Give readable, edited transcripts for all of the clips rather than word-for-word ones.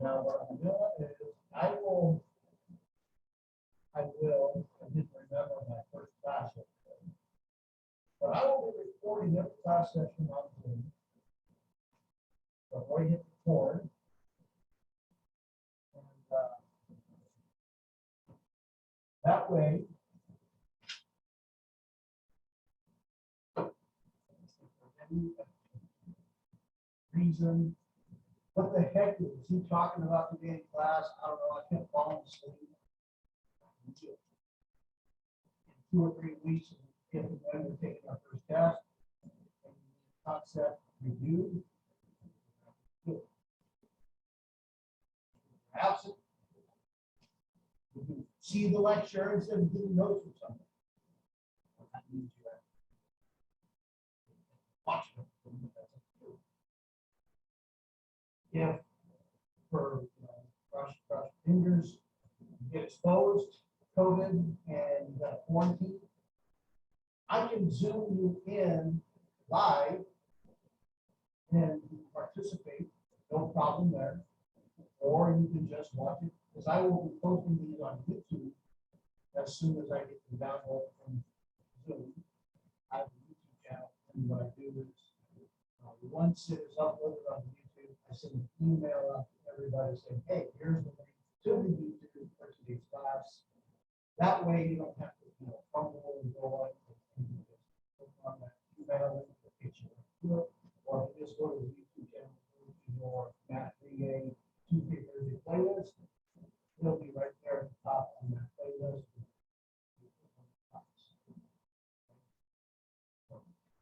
Now, what I'm doing is I didn't remember my first class yesterday, but I will be recording every class session on Zoom. Before you hit record, and that way, any reason, what the heck is he talking about today in class? I don't know. I can't fall asleep. In 2 or 3 weeks, if we're taking our first test, and concept review. Absent. You can see the lecture instead of giving notes or something. That means you're watching it. If for brush fingers, you get exposed, COVID, and quarantine, I can zoom you in live and participate, no problem there. Or you can just watch it, because I will be posting these on YouTube as soon as I get the download from Zoom. I have a YouTube channel, and what I do is once it is uploaded on YouTube, I send an email out to everybody saying, hey, here's the link to the YouTube for today's class. That way you don't have to fumble and go on. You just click on that email link that gets you to it, or you just go to the YouTube channel, go to your Math 3A Tuesday, Thursday playlist. It'll be right there at the top on that playlist.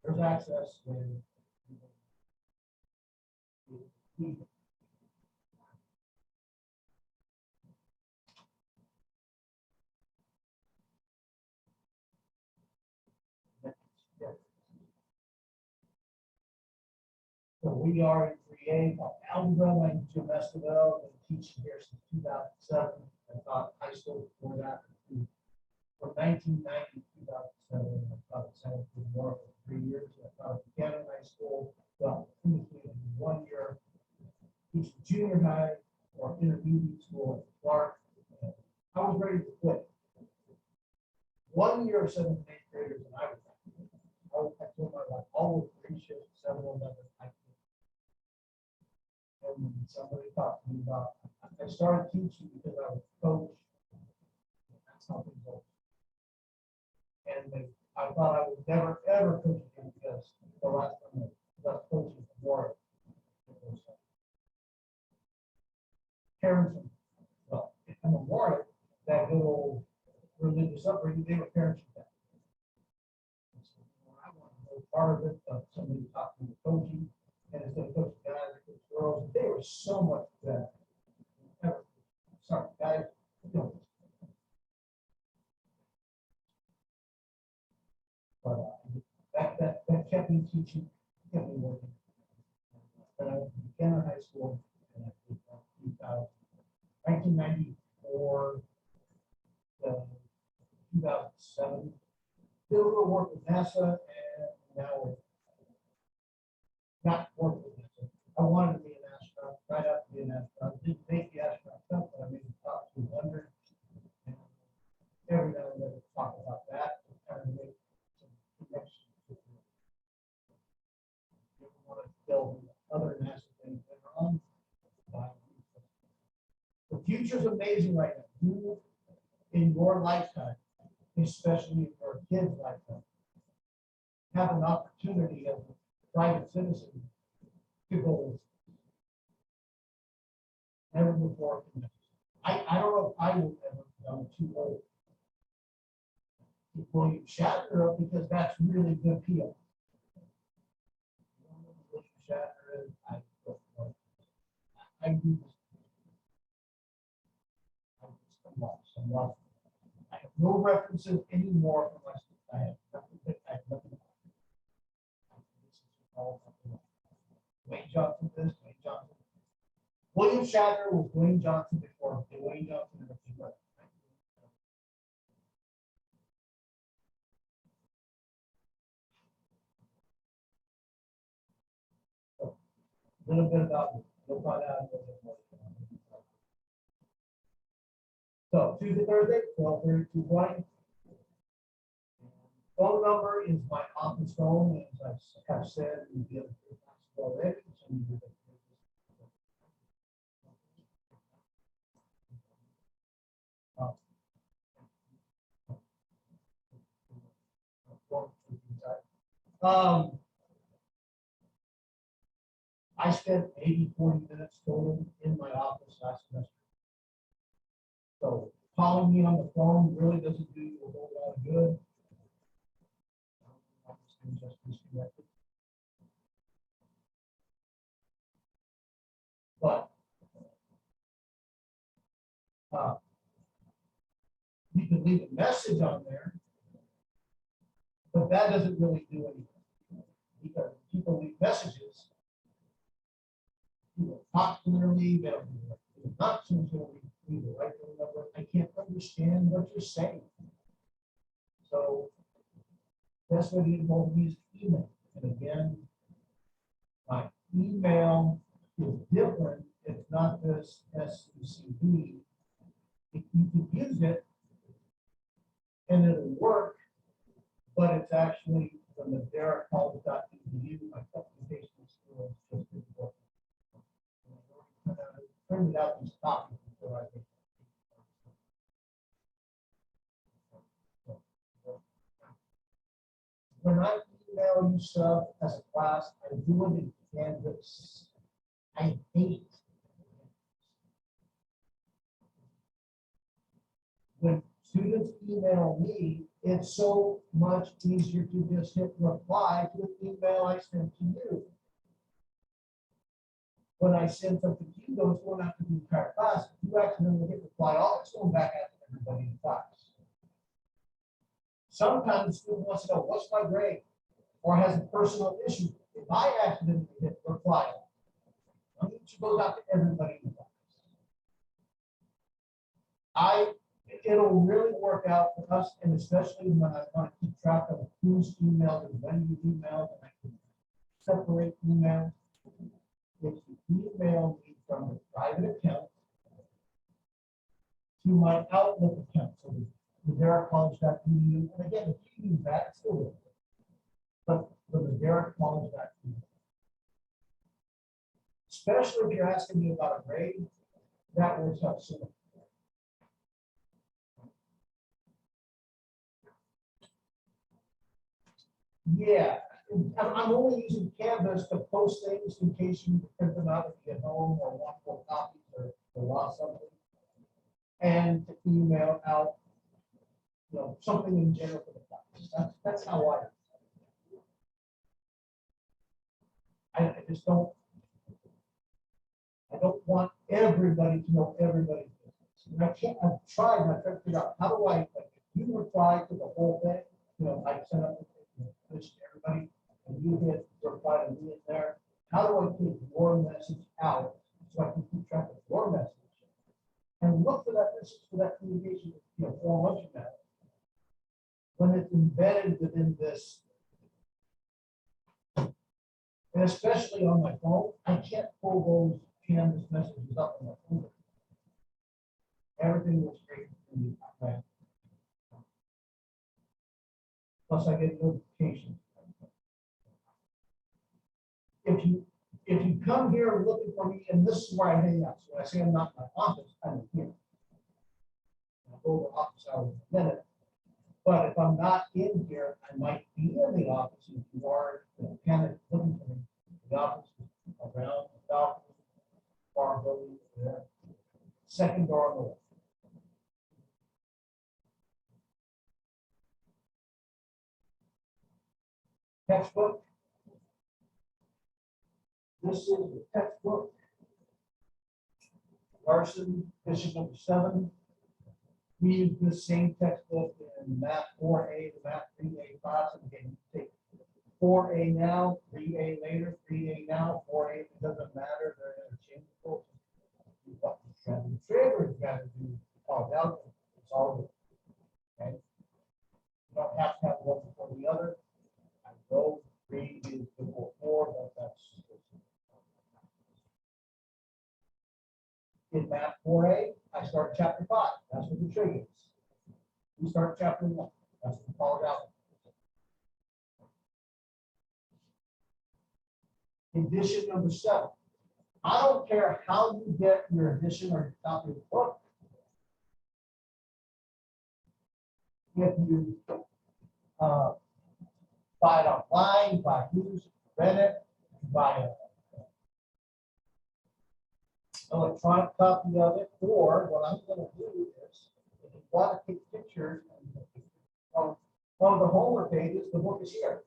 There's access when so we are in 3A, algebra, language, and SML. Been teaching here since 2007. I taught high school before that. From 1990 to 2007, I taught at San Francisco for 3 years. I taught at Buchanan High School, well, in 1 year, teaching junior high or intermediate school at Clark. I was ready to quit. 1 year of 7th and 8th graders, and I told my life, all with 3 shifts, 7 or 11, I quit. And when somebody talked to me about, I started teaching because I was a coach. That's how things go. And I thought I would never, ever coach again because the last time I was coaching for parents, well, I'm a warrior, that little religious upbringing, they were parents of that. So, I want to be part of it, but somebody taught me coaching, and instead of coaching guys, I coached girls, they were so much better. Sorry, guys, no. But that kept me teaching, kept me working. But I was in Buchanan High School, and I did 1994 to 2007. Did a little work with NASA, and now we're not working with NASA. I wanted to be an astronaut, tried out to be an astronaut. Didn't make the astronaut stuff, but I made the top 200. And every now and then we talk about that, to kind of make some connections. If you want to build other NASA things later on, the future is amazing right now. You, in your lifetime, especially in your kid's lifetime, have an opportunity as a private citizen to go never before. I don't know if I will ever become too old to William Shatner up because that's really good PR. William Shatner is, I do this. I'm lost. I have no references anymore from my students. I have nothing. I have nothing. This is all something. Dwayne Johnson this, Dwayne Johnson. William Shatner was Dwayne Johnson before Dwayne Johnson and the brother. A little bit about me. You'll find out a little bit more. So Tuesday, Thursday, 12:30 to 1. Phone number is my office phone, as I have said in the other classes already. I spent 40 minutes total in my office last semester. So calling me on the phone really doesn't do you a whole lot of good. Just disconnected. But you can leave a message on there, but that doesn't really do anything because people leave messages. People talk clearly, they don't do not sincerely, leave the right number. I can't understand what you're saying. So that's what it involves me is email. And again, my email is different. It's not this SCCB. You can use it and it'll work, but it's actually from the DerekCollege.edu. My application skills just didn't work. I printed out these copies before I did. When I email you stuff as a class, I do it in Canvas. I hate when students email me, it's so much easier to just hit reply to the email I sent to you. When I send something to you, though, it's going out to the entire class. If you accidentally hit reply all, it's going back out to everybody in the class. Sometimes the student wants to know, what's my grade? Or has a personal issue. If I accidentally hit reply, it goes out to everybody in the class. It'll really work out for us, and especially when I want to keep track of who's emailed and when you emailed, and I can separate emails. If you email me from a private account to my Outlook account, so the DerekCollege.edu, and again, if you use that, it's still works. But from the DerekCollege.edu, especially if you're asking me about a grade, that works out so much. Yeah, I'm only using Canvas to post things in case you print them out if you get home or want more copies or lost something. And to email out, something in general for the class. That's how I just don't. I don't want everybody to know everybody's business. And I can't. I've tried. And I've tried to figure out how do I. Like, if you reply to the whole thing, I send up to everybody, and you hit reply to me in there. How do I take your message out so I can keep track of your message and look for that message for that communication? 4 months from now, when it's embedded within this. And especially on my phone, I can't pull those Canvas messages up on my phone. Everything was straight from the right. Plus, I get notifications. If you come here looking for me, and this is where I hang out. So when I say I'm not in my office, I'm here. I'll go to office hours in a minute. But if I'm not in here, I might be in the office if you are kind of looking for me. The office is around the office, bar building there. Second door on the left. Textbook. This is the textbook. Larson, issue number 7. We use this same textbook in Math 4A, the Math 3A class. And again, you take 4A now, 3A later, 3A now, 4A. It doesn't matter. They're interchangeable. You got the trigger, you got to do college algebra. It's all good. Okay. You don't have to have one before the other. I know 3 is before 4, but that's in Math 4A. I start chapter 5. That's what the trig is. We start chapter 1. That's what we call it out. Condition number 7. I don't care how you get your edition or your copy of the book. If you buy it online, buy it used, rent it, buy an electronic copy of it, or what I'm going to do is, if you want to take pictures on one of the homework pages, the book is here.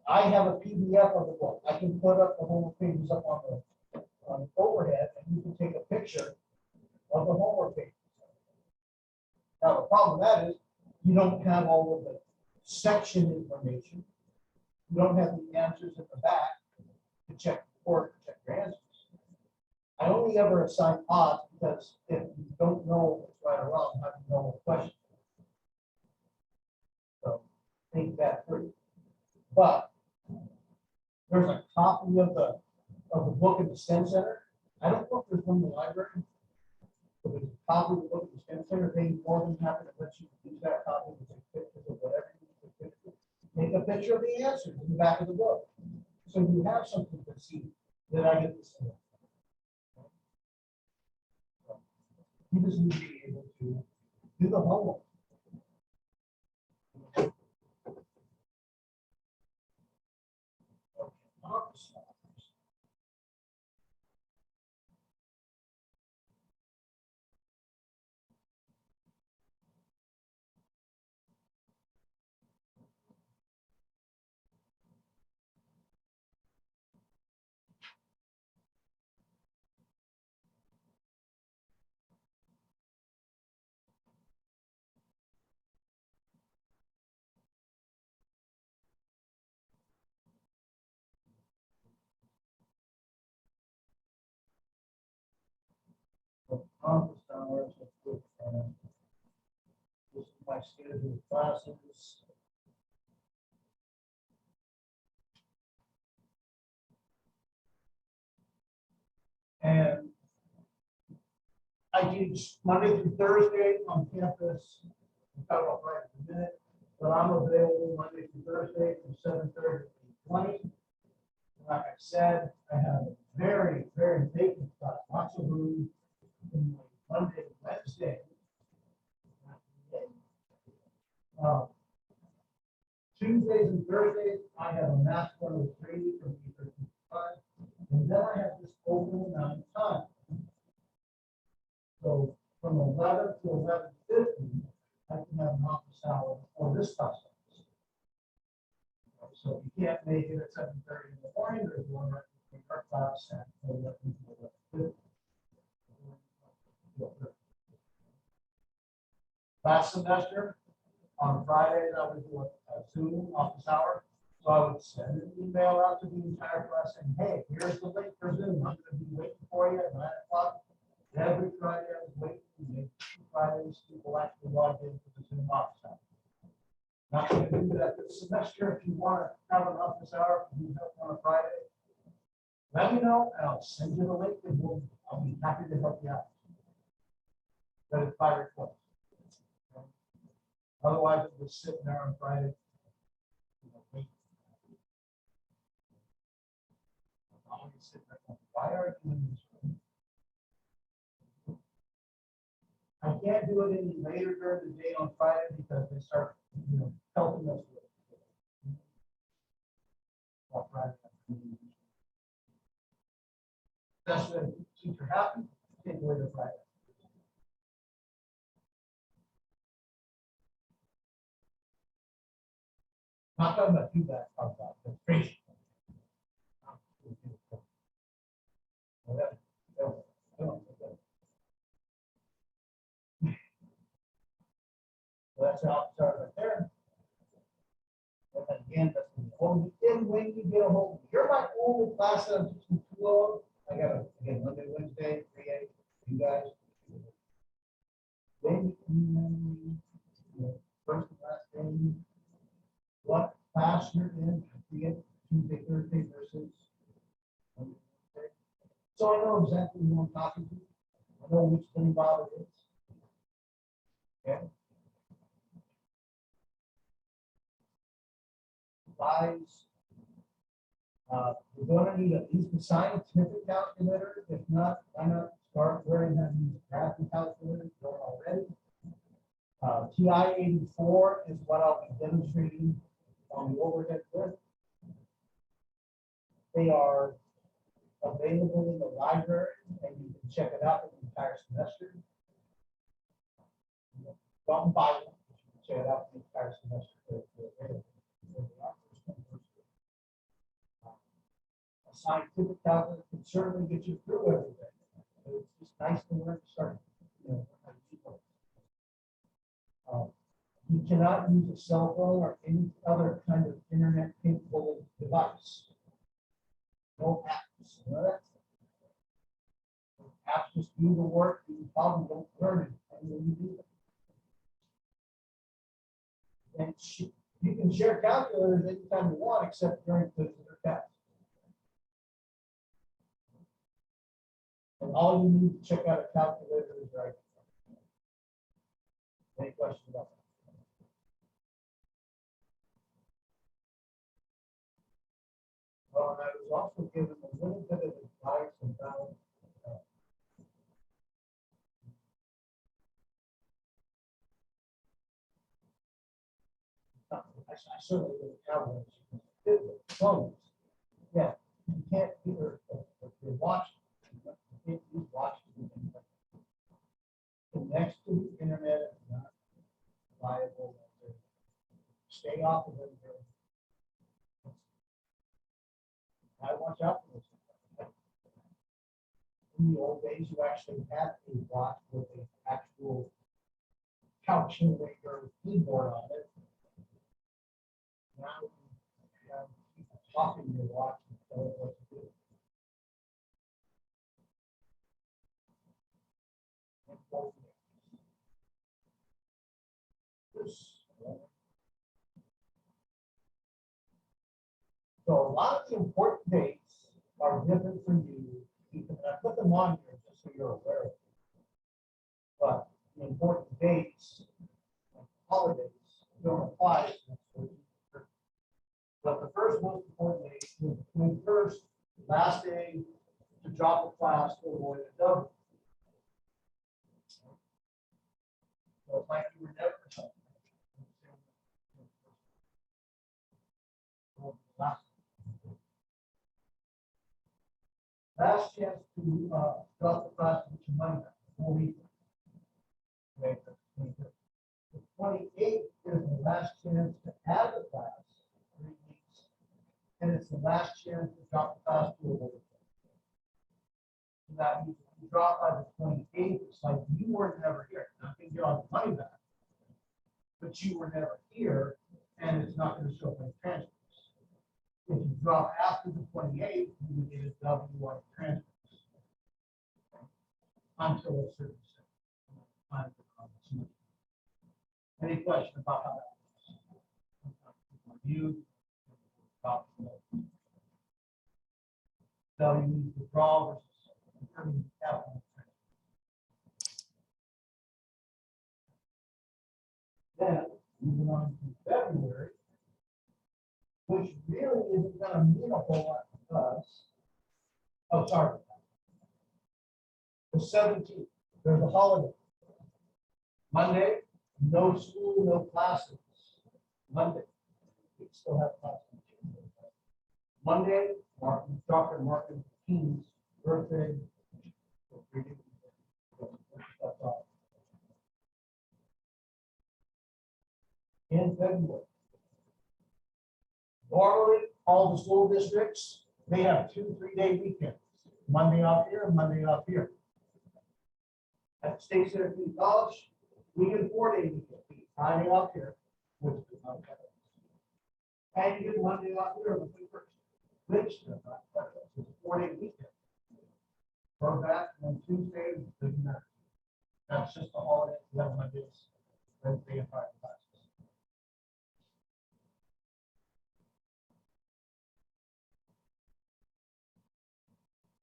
I have a PDF of the book. I can put up the homework pages up on the overhead, and you can take a picture of the homework pages. Now, the problem with that is you don't have all of the section information. You don't have the answers at the back to check the report, to check your answers. I only ever assign odds because if you don't know what's right or wrong, how do you know what question? So think that through. But there's a copy of the book at the STEM Center. I don't know if there's one in the library. But there's a copy of the book at the STEM Center. They're more than happy to let you use that copy to take pictures of whatever you need to take pictures. Take a picture of the answers in the back of the book. So you have something to see that I get to see. You just need to be able to do the homework. Office hours, this is my schedule of classes. And I teach Monday through Thursday on campus. I'll talk about right in a minute, but I'm available Monday through Thursday from 7:30 to 8:20. Like I said, I have a very, very vacant class, lots of room in Monday and Wednesday. Tuesdays and Thursdays, I have a math 103 from 8:30 to 5, and then I have this open amount of time. So from 11 to 11:50, I can have an office hour for this class. So if you can't make it at 7:30 in the morning, there's one right between our class at 11 to 11:50. Last semester, on Fridays, I would do a Zoom office hour. So I would send an email out to the entire class saying, hey, here's the link for Zoom. I'm going to be waiting for you at 9 o'clock. Every Friday, I was waiting. Fridays, people actually log in for the Zoom office hour. Not going to do that this semester. If you want to have an office hour, you have on a Friday, let me know, and I'll send you the link, and I'll be happy to help you out. But it's by request. Otherwise, I'm just sitting there on Friday. Why are you doing this? I can't do it any later during the day on Friday because they start, helping us with it. Friday. That's when teacher happy, take away the Friday. Not talking about you guys, talking about the crazy. So that's an office hour right there. And again, that's when you get a hold of me. You're my only class that I'm teaching 2 of. I got again Monday, Wednesday, 3-8. You guys. Then you first and last day. What class you're in, Tuesday, Thursday versus Wednesday. So I know exactly who I'm talking to. know which thing Bob it is. Okay. Guys, you're going to need at least a scientific calculator. If not, why not start learning how to use a graphing calculator already? TI 84 is what I'll be demonstrating on the overhead list. They are available in the library, and you can check it out for the entire semester. Don't buy one, you can check it out for the entire semester. A scientific calculator can certainly get you through everything. It's just nice to learn to start. You cannot use a cell phone or any other kind of internet capable device. No apps. You know that? Apps just do the work. You probably don't learn it when you do it. And you can share calculators anytime you want, except during quizzes or tests. And all you need to check out a calculator is right. Any questions about that? Well, and I was also given a little bit of advice about I certainly didn't have one. Phones. Yeah, you can't either if you're watching, you can't use watching. Next to the internet is not viable. Stay off of it. I watch out for this. In the old days, you actually had a watch with an actual calculator keyboard on it. Now you have people talking to your watch and tell it what to do. So a lot of the important dates are different for you. I put them on here just so you're aware of it. But the important dates, like holidays, don't apply. But the first most important date is the 21st, last day to drop a class to avoid a W. So it's like you were never last chance to drop the class with your money back, 4 weeks. Okay, the 28th is the last chance to add the class, 3 weeks, and it's the last chance to drop the class to a lower. So that means if you drop by the 28th, it's like you were never here. Not going to get all the money back, but you were never here, and it's not going to show up in transcripts. If you drop after the 28th, you would get a W on transcripts until a certain time. Any question about how that works? You W withdrawal versus determining capital. Then moving on to February, which really isn't going to mean a whole lot to us. Oh, sorry. The 17th, there's a holiday. Monday, no school, no classes. Monday, we still have classes. Monday, Dr. Martin King's birthday. That's all. In February. Normally, all the school districts, they have 2-3 day weekends. Monday off here and Monday off here. At State Center Community College, we get 4 day weekend. Friday off here, which is not bad. And you get Monday off here on the 21st, which is not bad. It's a 4 day weekend. Go back on Tuesday, it doesn't matter. That's just a holiday. We have Mondays, Wednesday, and Friday classes.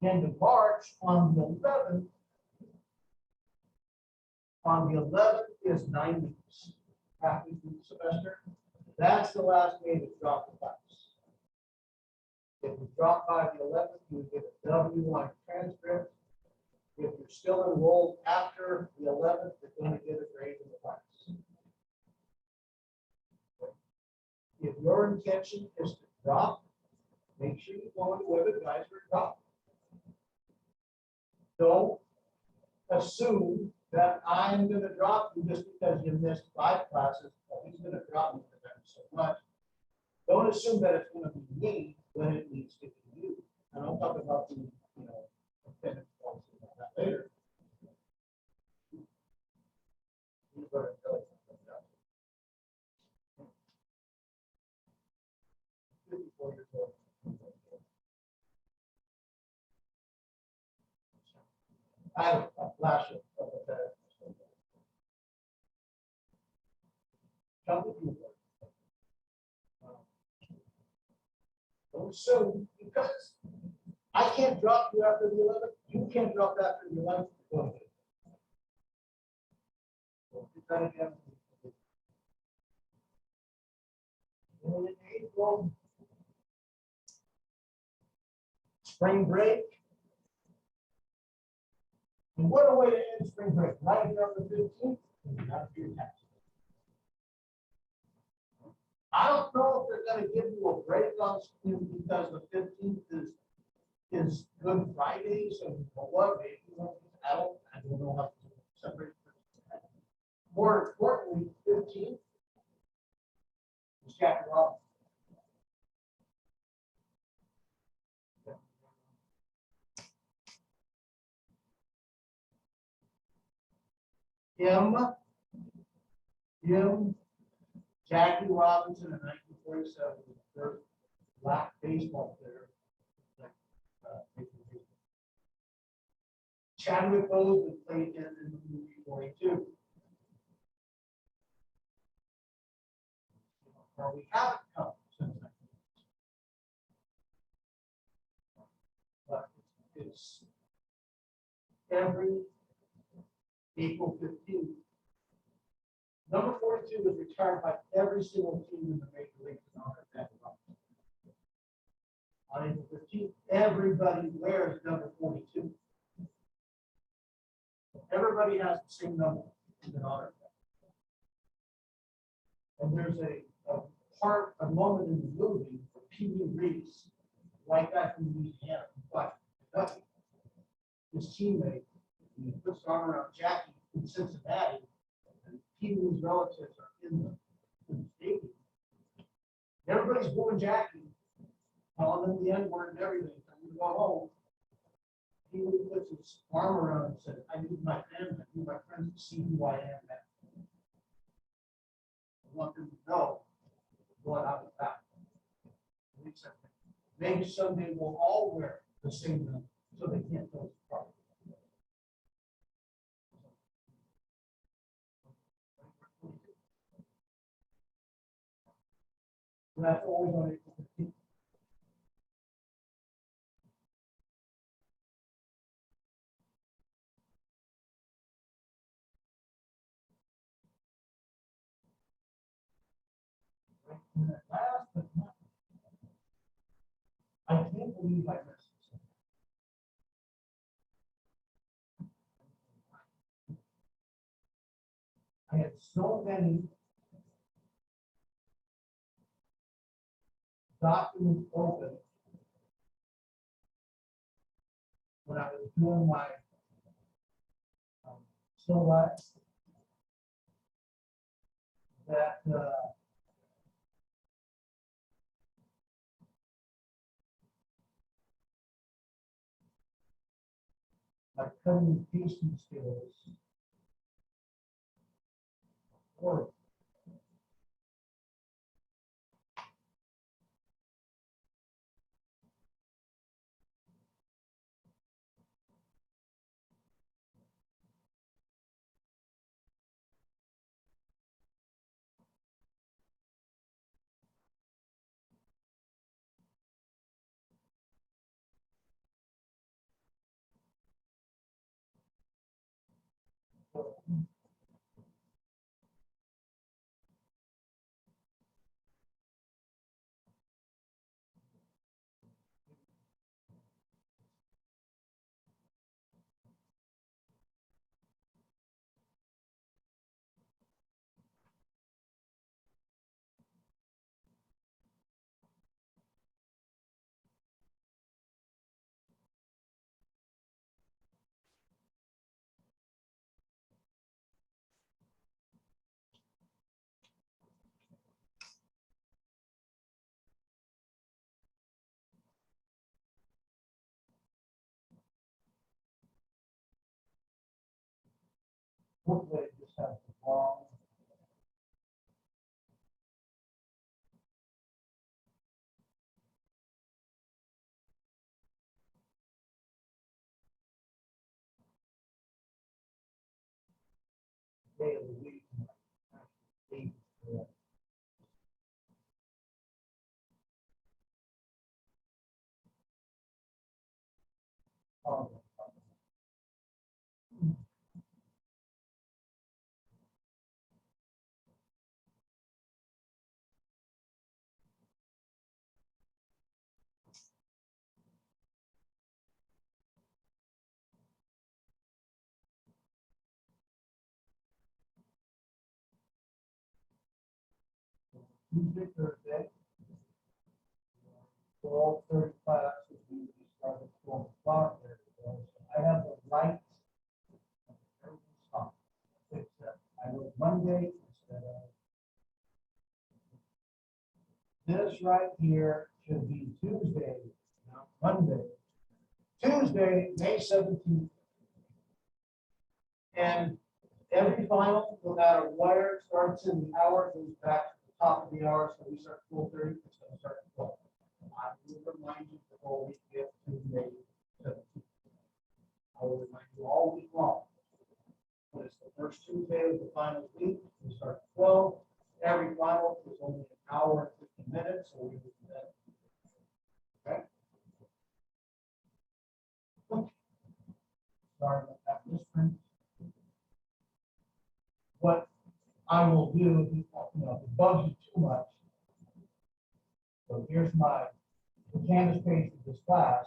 End of March on the 11th, On the 11th is 9 weeks, half week of the semester. That's the last day to drop the class. If you drop by the 11th, you get a W on transcript. If you're still enrolled after the 11th, you're going to get a grade in the class. If your intention is to drop, make sure you go into web advisor drop. Don't assume that I'm going to drop you just because you missed 5 classes. Well, he's going to drop me because I'm so much. Don't assume that it's going to be me when it needs to be you. And I'll talk about the, attendance policy about that later. You better tell us about that. 54 years old. I have a flash of that. Don't assume because I can't drop you after the 11th, you can't drop after the 11th. In April, spring break. And what a way to end spring break, right here on the 15th, and not your taxes. I don't know if they're going to give you a break on spring because the 15th is Good Friday, so what? Maybe I don't know how to separate. More importantly, 15th is chapter 1. Jackie Robinson in 1947 was the first black baseball player. Chadwick Boseman played in the movie 42. Well, we haven't come since then. But it's every April 15th. Number 42 is retired by every single team in the major leagues in honor of that. On April 15th, everybody wears number 42. Everybody has the same number in honor of that. And there's a moment in the movie where Pee Wee Reese, white guy from Louisiana, but his teammate, he puts his arm around Jackie in Cincinnati. Pee Wee's relatives are in the stadium. Everybody's booing Jackie, calling them the N-word and everything. I'm going to go home. Pee Wee puts his arm around and said, I need my family, I need my friends to see who I am now. I want them to know what I'm about. Maybe someday we'll all wear the same number so they can't tell us apart. That's always on April 15th. Last but not least, I can't believe I missed this. I had so many documents open when I was doing my still life that my cutting and pasting skills were Hopefully it just has the long. Day of the week. Tuesday, Thursday. 12:35, so we start at 12 o'clock. There it goes. I have the right. Except I wrote Monday instead of. This right here should be Tuesday, not Monday. Tuesday, May 17th. And every final, no matter where it starts in the hour, goes back to the top of the hour. So we start at 12:30, it's going to start at 12. I will remind you before we get to May 17th. I will remind you all week long. But it's the first Tuesday of the final week. We start at 12. Every final is only an hour and 15 minutes, so we will do that. Okay. Sorry about that, this print. What I will do, if it bugs you too much. So here's my Canvas page of this class.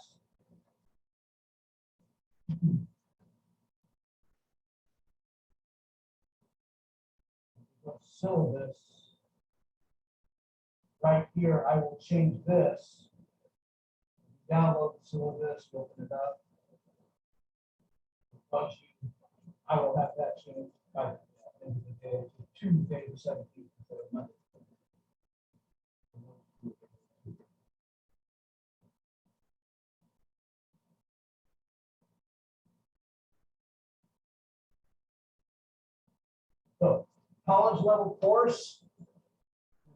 Syllabus. Right here, I will change this. Download the syllabus, open it up. I will have that changed by the end of the day to Tuesday the 17th instead of Monday. So, college level course,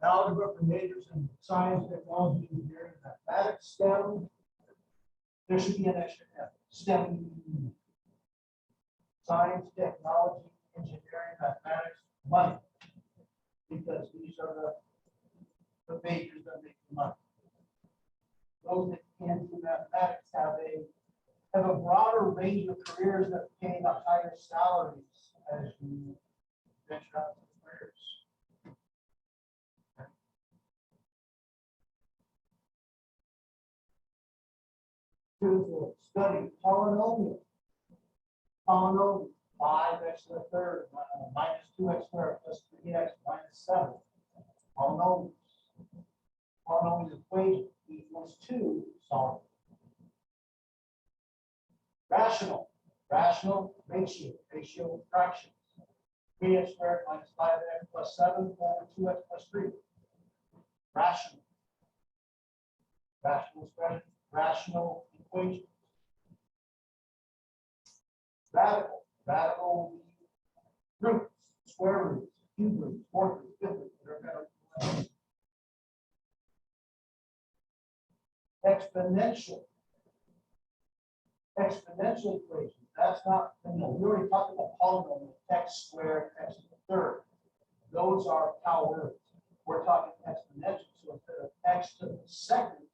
algebra for majors in science, technology, engineering, mathematics, STEM. There should be an extra F. STEM, science, technology, engineering, mathematics, money. Because these are the majors that make the money. Those that can do mathematics have a broader range of careers that pay the higher salaries as you venture out to careers. Students will study polynomials. Polynomial 5x to the third minus 2x squared plus 3x minus 7. Polynomials. Polynomial equation equals 2. Solve. Rational. Rational ratio. Ratio of fractions. 3x squared minus 5x plus 7 over 2x plus 3. Rational. Rational expression. Rational equation. Radical. Radical will be roots, square roots, cube roots, fourth roots, fifth roots. They're going to exponential. Exponential equation. That's not, we already talked about polynomial, x squared, x to the third. Those are powers. We're talking exponential. So instead of x to the second,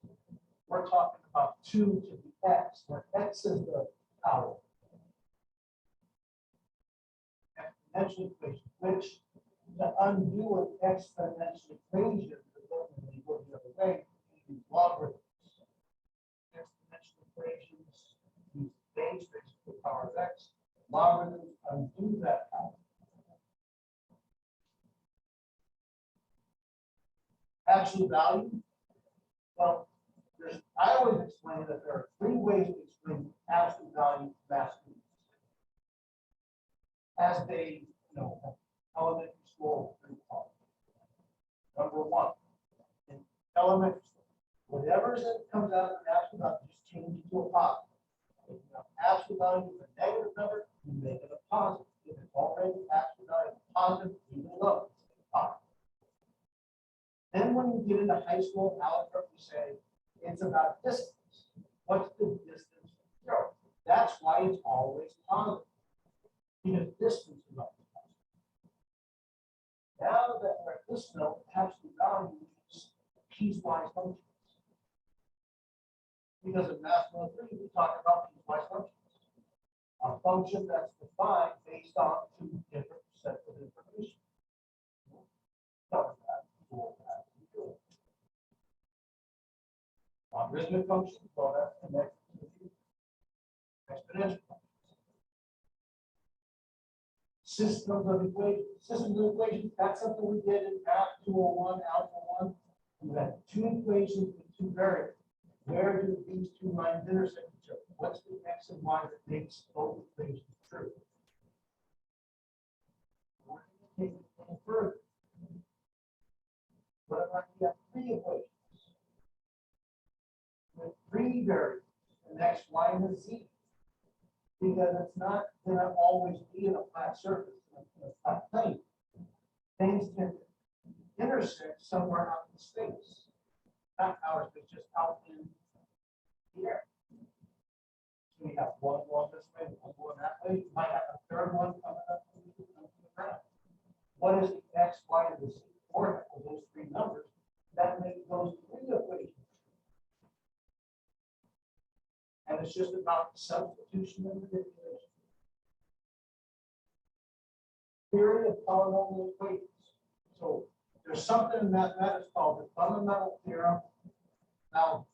we're talking about 2 to the x, where x is the power. Exponential equation, which to undo an exponential equation, when you go the other way, you use logarithms. Exponential equations use base raised to the power of x. Logarithms undo that power. Absolute value. Well, I always explain that there are 3 ways to explain absolute value to math students. As they, elementary school, number 1, in elementary school, whatever comes out of the absolute value, just change it to a positive. If you have absolute value is a negative number, you make it a positive. If it's already actually got a positive even low. Then when you get into high school algebra, we say it's about distance. What's the distance from zero? That's why it's always positive. Because distance is always positive. Now that we're at this note, absolute value is piecewise functions. Because in Math 103, we talk about piecewise functions. A function that's defined based on two different sets of information. Logarithmic functions, well, that's connected to the exponential functions. Systems of equations, that's something we did in Math 201, Algebra 1. We had two equations with two variables. Where do these two lines intersect each other? What's the x and y that makes both equations true? We're going to take it a little further. What if I have three equations with three variables, an x, y, and a z? Because it's not going to always be in a flat surface, in a flat plane. Things can intersect somewhere out in space. Not outer space, just out in the air. So we have one going this way, one going that way. You might have a third one coming up to the ground. What is the x, y, and the z coordinate of those three numbers that make those three equations? And it's just about substitution and manipulation. Theory of polynomial equations. So there's something in mathematics called the Fundamental Theorem. Now,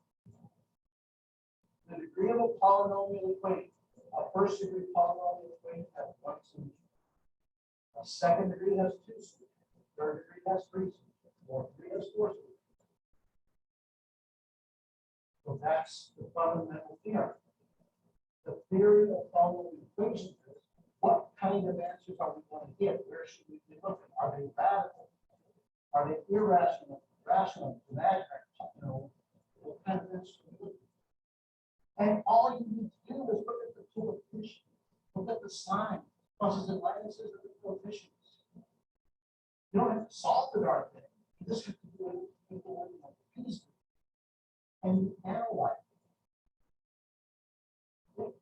the degree of a polynomial equation, a first degree polynomial equation has one solution. A second degree has two solutions. A third degree has three solutions. A fourth degree has four solutions. So that's the fundamental theorem. The theory of polynomial equations is what kind of answers are we going to get? Where should we be looking? Are they radical? Are they irrational, rational, imaginary? You know, what kind of answers are we looking at? And all you need to do is look at the coefficients, look at the signs, pluses and minuses of the coefficients. You don't have to solve the darn thing. You just have to do it with the pieces. And you analyze it.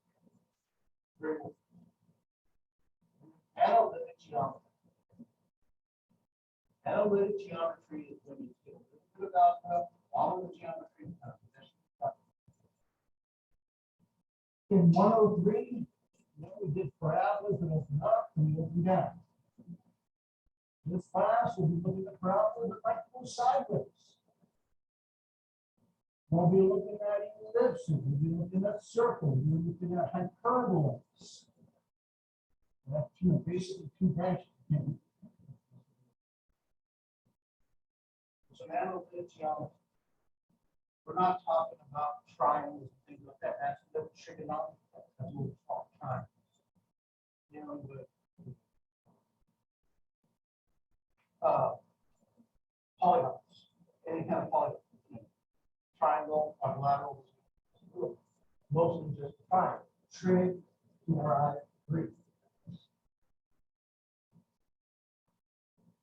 Very good. Analytic geometry. Analytic geometry is when you get a little bit of algebra, all of the geometry, in 103, we did parabolas and open up and we open down. In this class, we'll be looking at parabolas that might go sideways. We'll be looking at ellipses, we'll be looking at circles, we'll be looking at hyperbolas. That's basically two branches. So analytic geometry. We're not talking about triangles and things like that. That's the trigonometry. That's what we call triangles. Dealing with polygons, any kind of polygon. Triangle, quadrilateral, mostly just triangle. Trig, 2i, 3.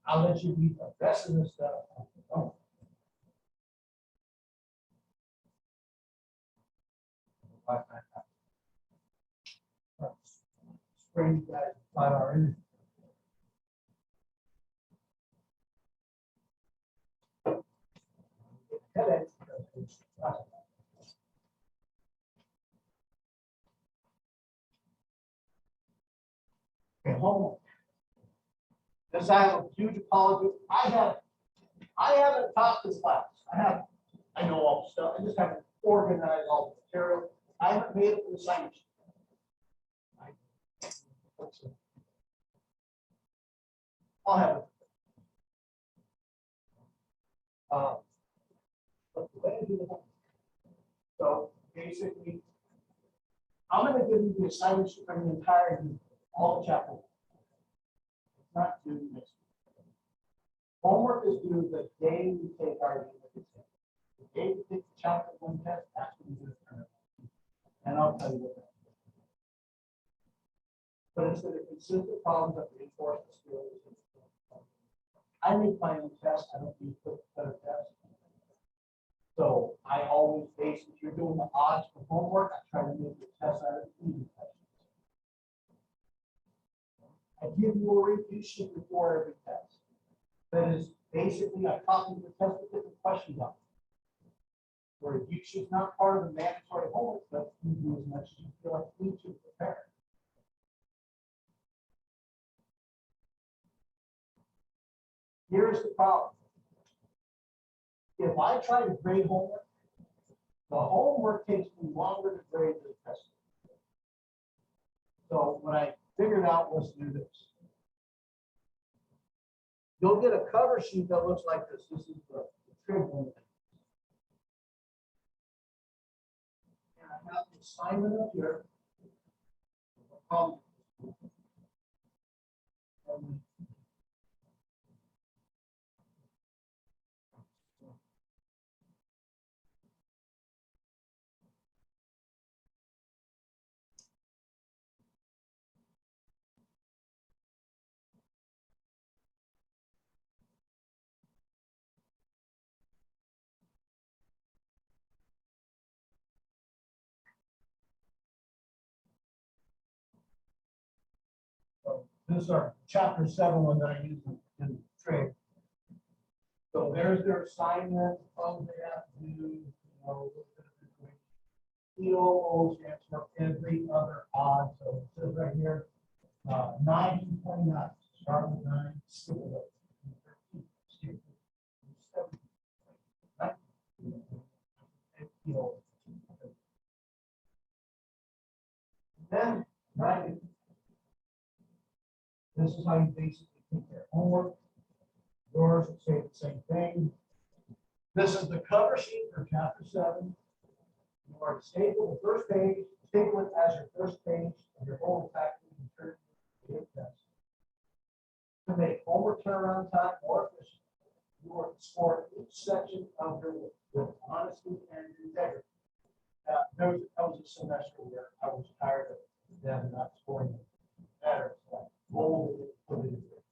I'll let you read the rest of this stuff. Oh. Spring you guys 5 hour energy. Headache. Okay, homework. This I have a huge apology. I haven't taught this class. I know all the stuff. I just haven't organized all the material. I haven't made it for the science. I'll have it. But the way I do the homework. So basically, I'm going to give you the assignments from the entire unit, all the chapter. It's not due next week. Homework is due the day we take our unit exam. The day we take the chapter 1 test, that's when we do it. And I'll tell you what that is. but it's going to consist of problems that reinforce the skills. I make my own tests. I don't use better tests. So I always base, if you're doing the odds for homework, I try to make the test out of easy questions. I give you a review sheet before every test. That is basically I copy the test with different questions on it. Where review sheet's not part of the mandatory homework, but you do as much as you feel like you need to prepare. Here's the problem. If I try to grade homework, the homework takes me longer to grade than the test. So what I figured out was to do this. You'll get a cover sheet that looks like this. This is the trig one. And I have the assignment up here. This is our chapter 7 one that I use in trig. So there's their assignment. They have to do, EOO stands for every other odd. So it says right here, 9 to 29. Start with 9, skip away. 13, skip 7, then, right. This is how you basically take their homework. Yours will say the same thing. This is the cover sheet for chapter 7. You are to staple the first page, staple it as your first page of your whole faculty test. To make homework turnaround time more efficient, you are to score each section of your work with honesty and integrity. That was a semester where I was tired of them not scoring better. So bold it, put it in there.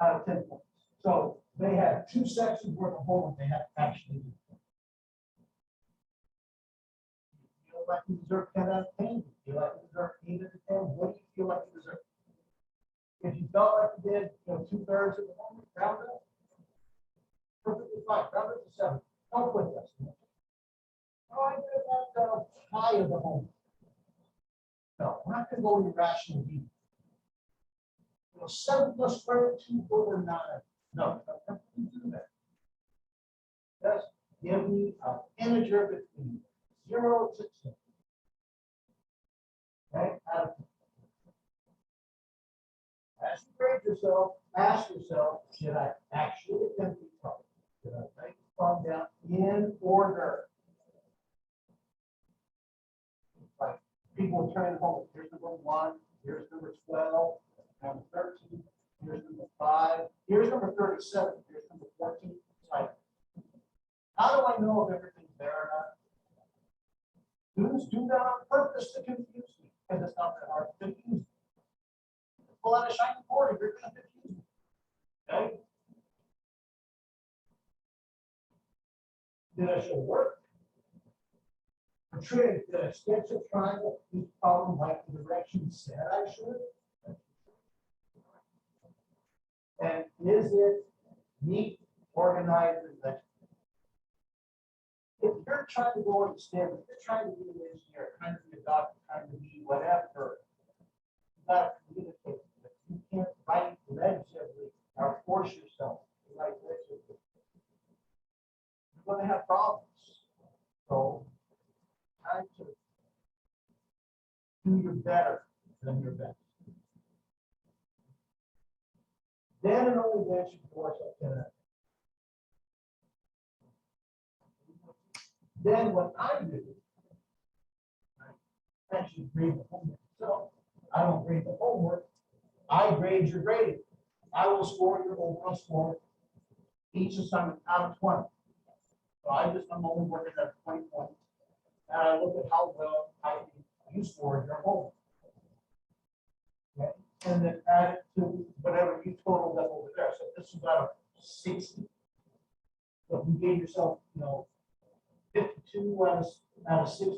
Out of 10 points. So they had 2 sections worth of homework they had to actually do. You feel like you deserve 10 out of 10? You feel like you deserve 8 out of 10? What do you feel like you deserve? If you felt like you did, 2/3 of the homework, round up. Perfectly fine. Round up to 7. Don't quit this. Oh, I did that high of the homework. No, we're not going to go irrational deep. 7 plus square root 2 over 9. No, don't do that. Just give me an integer between 0 to 10. Okay? As you grade yourself, ask yourself, should I actually attempt these problems? Should I write the problem down in order? Like people turn home. Here's number 1. Here's number 12. Number 13. Here's number 5. Here's number 37. Here's number 14. It's like, how do I know if everything's there or not? Students do that on purpose to confuse me, because it's not that hard to confuse me. Pull out a shiny board if you're going to confuse me. Okay? Did I show work? For trig, did I sketch a triangle? Each problem like the direction said I should? And is it neat, organized, and legible? If you're trying to go into STEM, if you're trying to be an engineer, trying to be a doctor, trying to be whatever, you got to communicate. You can't write legibly or force yourself to write legibly. You're going to have problems. So, try to do your better than your best. Then and only then should you force up to that. Then what I do, I actually grade the homework. So I don't grade the homework. I grade your grading. I will score your overall score each assignment out of 20. So I'm only working at 20 points. And I look at how well you scored your homework. and then add it to whatever you totaled up over there. So this is out of 60. So if you gave yourself, 52 out of 60,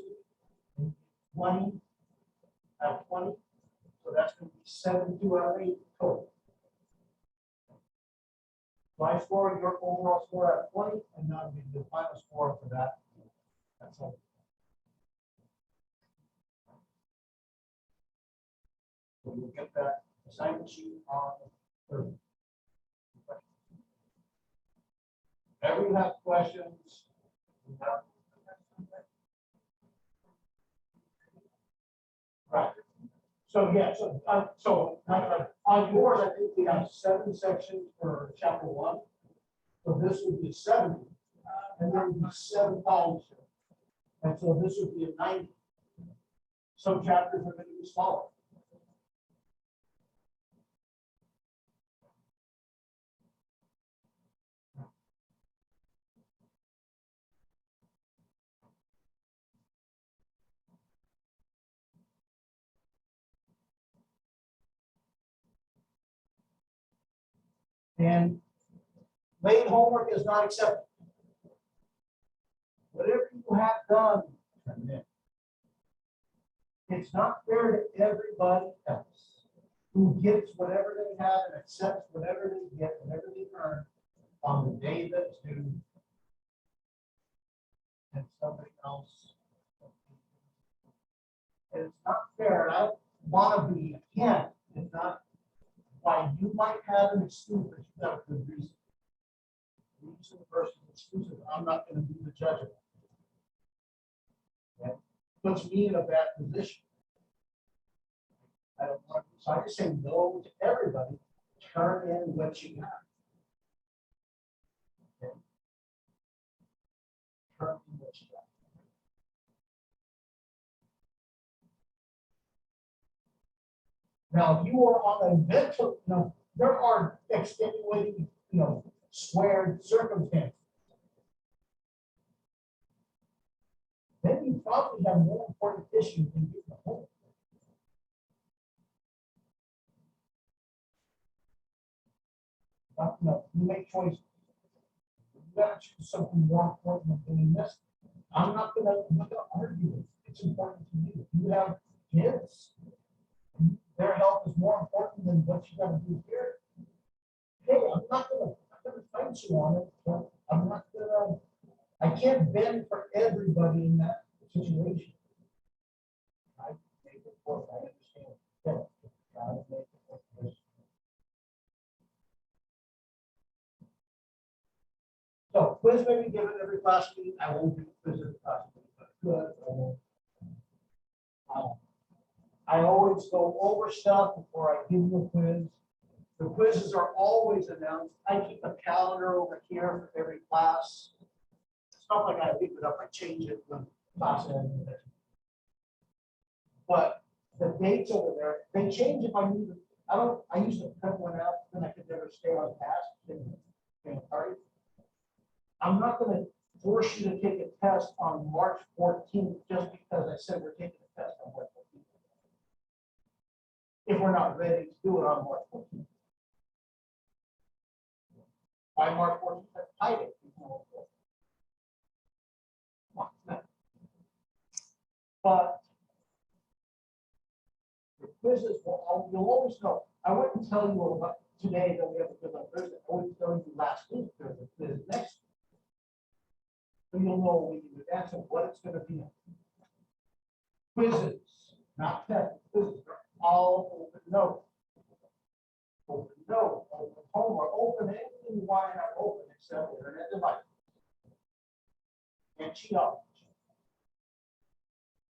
and 20 out of 20, so that's going to be 72 out of 80 total. My score, your overall score out of 20, and now the final score for that. That's all. So you'll get that assignment sheet on Thursday. Ever you have questions? Right. So yeah, on yours, I think we have 7 sections for chapter 1. So this would be 70, and there would be 7 columns. And so this would be a 90. Some chapters are going to be smaller. And late homework is not accepted. Whatever you have done, it's not fair to everybody else who gets whatever they have and accepts whatever they get, whatever they earn on the day that's due, and somebody else. And it's not fair. I don't want to be, again, it's not why you might have an excuse, but you have a good reason. Reason versus exclusive. I'm not going to be the judge of that. Okay? Puts me in a bad position. I don't want to. So I just say no to everybody. Turn in what you have. Okay? Turn in what you got. Now, if you are on a mental, there are extenuating, squared circumstances. Then you probably have more important issues than getting a home. You make choices. You got to choose something more important than doing this. I'm not going to argue with it. It's important to you. You have kids. Their health is more important than what you got to do here. Hey, I'm not gonna fight you on it, but I'm not gonna. I can't bend for everybody in that situation. I make it work. I understand. Yeah, gotta make it work. So quiz may be given every class meeting. I won't do quiz every class meeting, but good. I won't. I always go over stuff before I give you a quiz. The quizzes are always announced. I keep a calendar over here for every class. It's not like I leave it up, I change it when class ends. But the dates over there, they change if I need them. I used to print one out, then I could never stay on task. I'm not going to force you to take a test on March 14th just because I said we're taking a test on March 14th. If we're not ready to do it on March 14th. By March 14th, that's tight. But the quizzes, you'll always know. I wouldn't tell you about today that we have a quiz on Thursday. I wouldn't tell you last week there's a quiz next week. So you'll know when you answer what it's going to be. Quizzes, not tests. Quizzes are all open note. Open note, open homework, open anything you want to have open except internet device. And cheat off.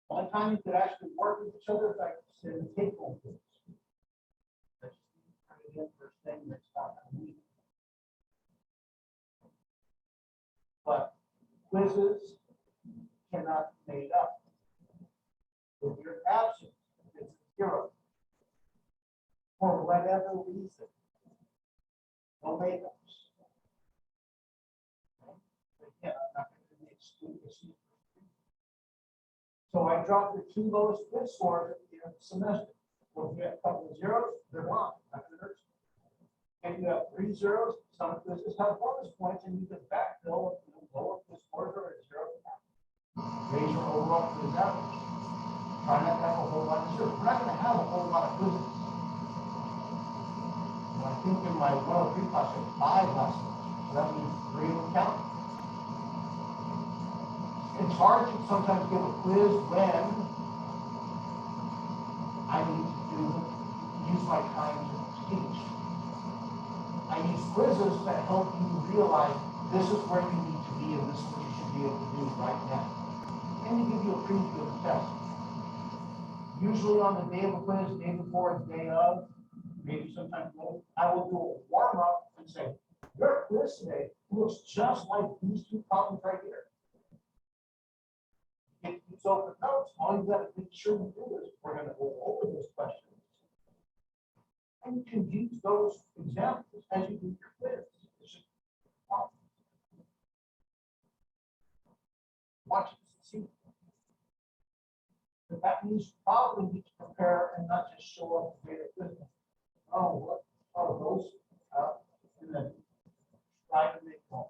One time you could actually work with each other, like send take home quiz. That's the first thing that's not needed. But quizzes cannot be made up. If you're absent, it's 0. For whatever reason. No makeups. Again, I'm not going to be excluded. So I dropped the 2 lowest quiz scores at the end of the semester. Well, if you have a couple of zeros, they're gone. Not gonna hurt you. If you have 3 zeros, some quizzes have bonus points, and you can backfill if you lower the scores or a zero. Raise your overall quiz average. Try not to have a whole lot of zeros. We're not going to have a whole lot of quizzes. And I think in my 103 class, I had 5 last semester. So that means 3 of them count. It's hard to sometimes give a quiz when I need to use my time to teach. I use quizzes that help you realize this is where you need to be and this is what you should be able to do right now. And to give you a preview of the test. Usually on the day of a quiz, the day before, the day of, maybe sometimes later, I will do a warm-up and say, your quiz today looks just like these 2 problems right here. If you open notes, all you got to make sure you do is we're going to go over those questions. And you can use those examples as you do your quiz. It's just watch it succeed. But that means you probably need to prepare and not just show up and create a quiz. Oh, what? Oh, those and then try to make one.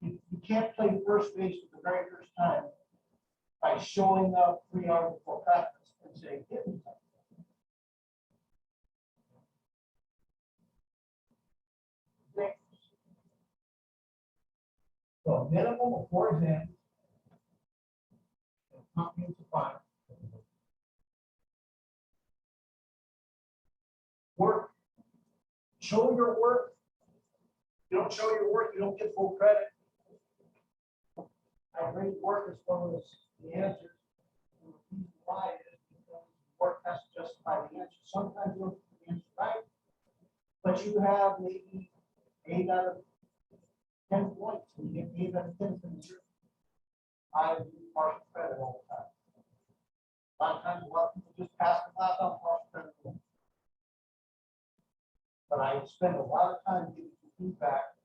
You can't play first base for the very first time by showing up 3 hours before practice and saying, give me something. So a minimum of 4 exams, and comprehensive final. Work. Show your work. You don't show your work, you don't get full credit. I grade work as well as the answers. And the reason why is because work has to justify the answer. Sometimes you don't get the answer right, but you have maybe 8 out of 10 points, and you get 8 out of 10 from the year. I do partial credit all the time. A lot of times, a lot of people just pass the class on partial credit. But I spend a lot of time giving feedback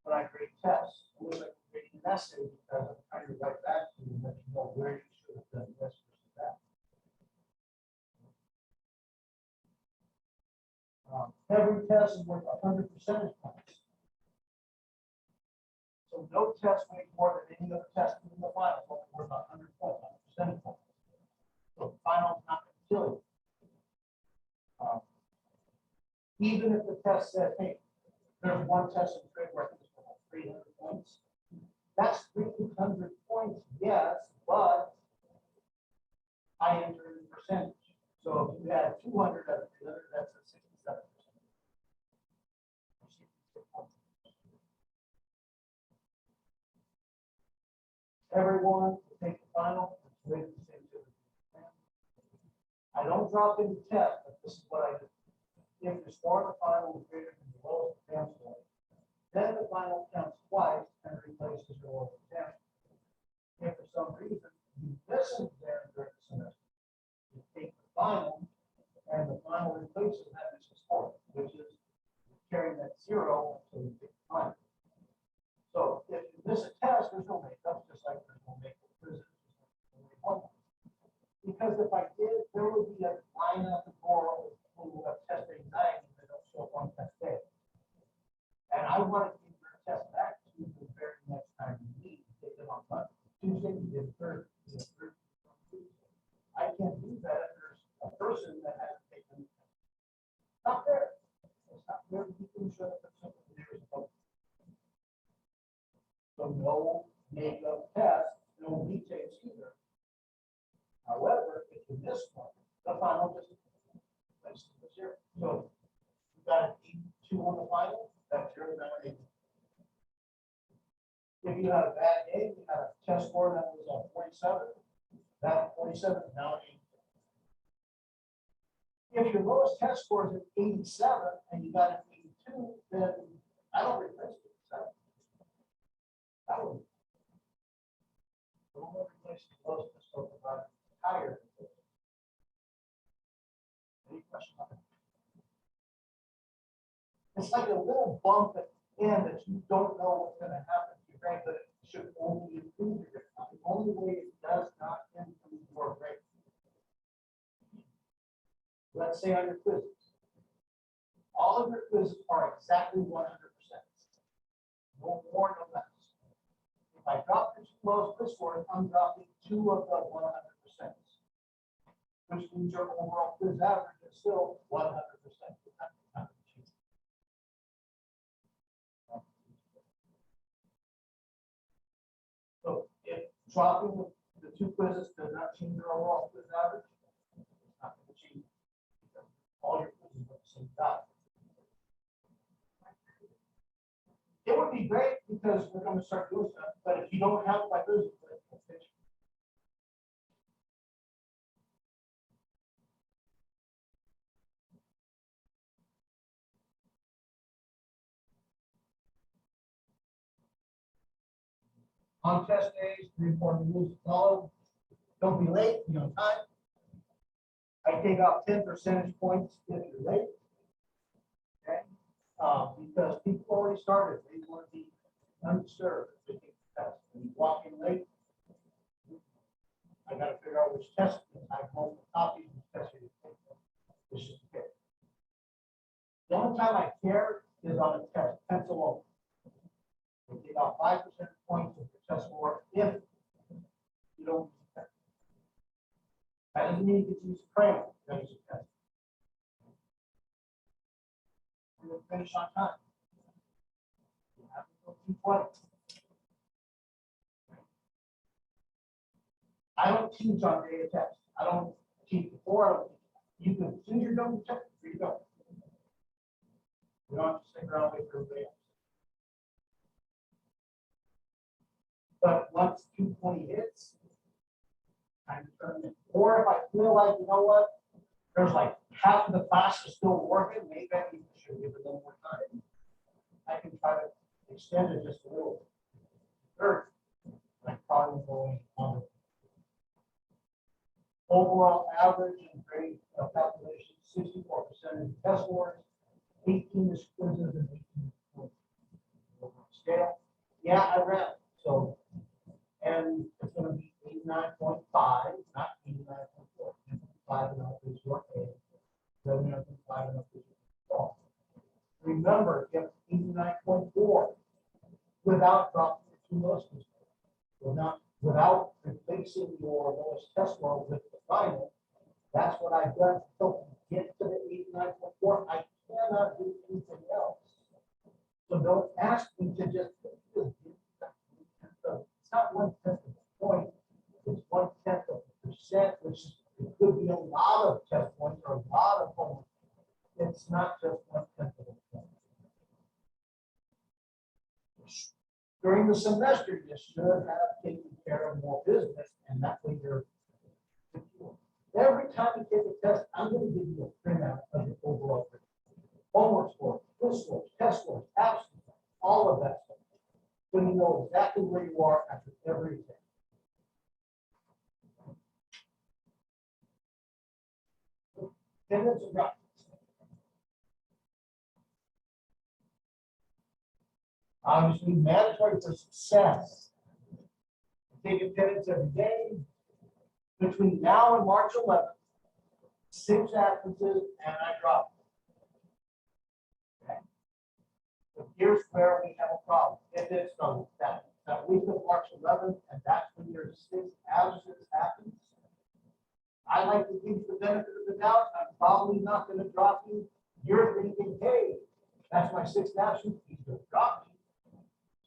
when I grade tests. I was like grading an essay because I'm trying to write back to you and let you know where you should have done this versus that. Every test is worth 100 percentage points. So no test weighs more than any other test in the final. It's only worth 100 points, 100 percentage points. So the final is not going to kill you. Even if the test said, hey, there's one test in trade where I think it's 300 points. That's 300 points, yes, but I enter in percentage. So if you had 200 out of 300, that's a 67%. Everyone will take the final. I don't drop into test, but this is what I do. If the score of the final is greater than the lowest exam score, then the final counts twice and replaces your lowest exam. If for some reason you miss an exam during the semester, you take the final, and the final replaces that missing score, which is carrying that 0 until you take the final. So if you miss a test, there's no makeup, just like there's no makeup quizzes. Because if I did, there would be a line at the door who have test anxiety that don't show up on test day. And I want to give your test back to you the very next time you need to take it on Monday. Tuesday, you did Thursday, you did Thursday. I can't do that if there's a person that hasn't taken the test. Not fair. It's not fair to people who show up at something they're supposed to. So no makeup test, no retakes either. However, if you miss one, the final just places the 0. So you got an 82 on the final, that's 0 down to 80. If you had a bad day, you had a test score that was 47, that 47 is now an 80. If your lowest test score is at 87 and you got an 82, then I don't replace it. That would replace the lowest test score provided. Higher. Any question on that? It's like a little bump at the end that you don't know what's going to happen to your brain, but it should only improve your brain. The only way it does not let's say on your quizzes, all of your quizzes are exactly 100%. No more, no less. If I drop your two lowest quiz scores, I'm dropping 2 of the 100%, which means your overall quiz average is still 100%. So if dropping the 2 quizzes does not change your overall quiz average, it's not going to change because all your quizzes are the same value. It would be great because we're going to start doing stuff, but if you don't have it by Thursday, on test days, 3 important rules to follow. Don't be late, be on time. I take out 10 percentage points if you're late. Okay? Because people already started. They want to be undisturbed. They take the test. When you walk in late, I got to figure out which test I have multiple copies of the test you take. This is okay. The only time I care is on a test, pencil only. We take out 5% points of your test score if you don't use the test. That doesn't mean you get to use a crayon. You got to use a test. And we'll finish on time. You have to go 220. I don't teach on day of test. I don't teach before. You can, as soon as you're done with the test, free to go. You don't have to stick around and wait for everybody else. But once 220 hits, I'm determined. Or if I feel like, you know what, there's like half of the class is still working, maybe I should give it a little more time. I can try to extend it just a little. Third, like probably going on. Overall average and grade calculation, 64% of test scores, 18 is quizzes and 18 points. Scale. Yeah, I read it. So, and it's going to be 89.5, not 89.4. 5 and up is your A. 7.5 and up is your fault. Remember, get 89.4 without dropping the 2 lowest scores. Without replacing your lowest test score with the final. That's what I've done. So get to the 89.4. I cannot do anything else. So don't ask me to just it's not 1/10 of the point, it's 1/10 of the percent, which it could be a lot of test points or a lot of homework. It's not just 1/10 of the point. During the semester, you should have taken care of more business, and that way you're secure. Every time you take a test, I'm going to give you a printout of your overall grade. Homework score, quiz scores, test scores, absence, all of that stuff. So you know exactly where you are after every exam. Attendance and drops. Obviously, mandatory for success. Take attendance every day. Between now and March 11th, 6 absences, and I drop. Okay. So here's where we have a problem. If it's from that week of March 11th, and that's when your 6 absences happens, I like to give you the benefit of the doubt. I'm probably not going to drop you. You're thinking, hey, that's my 6th absence. He's going to drop me.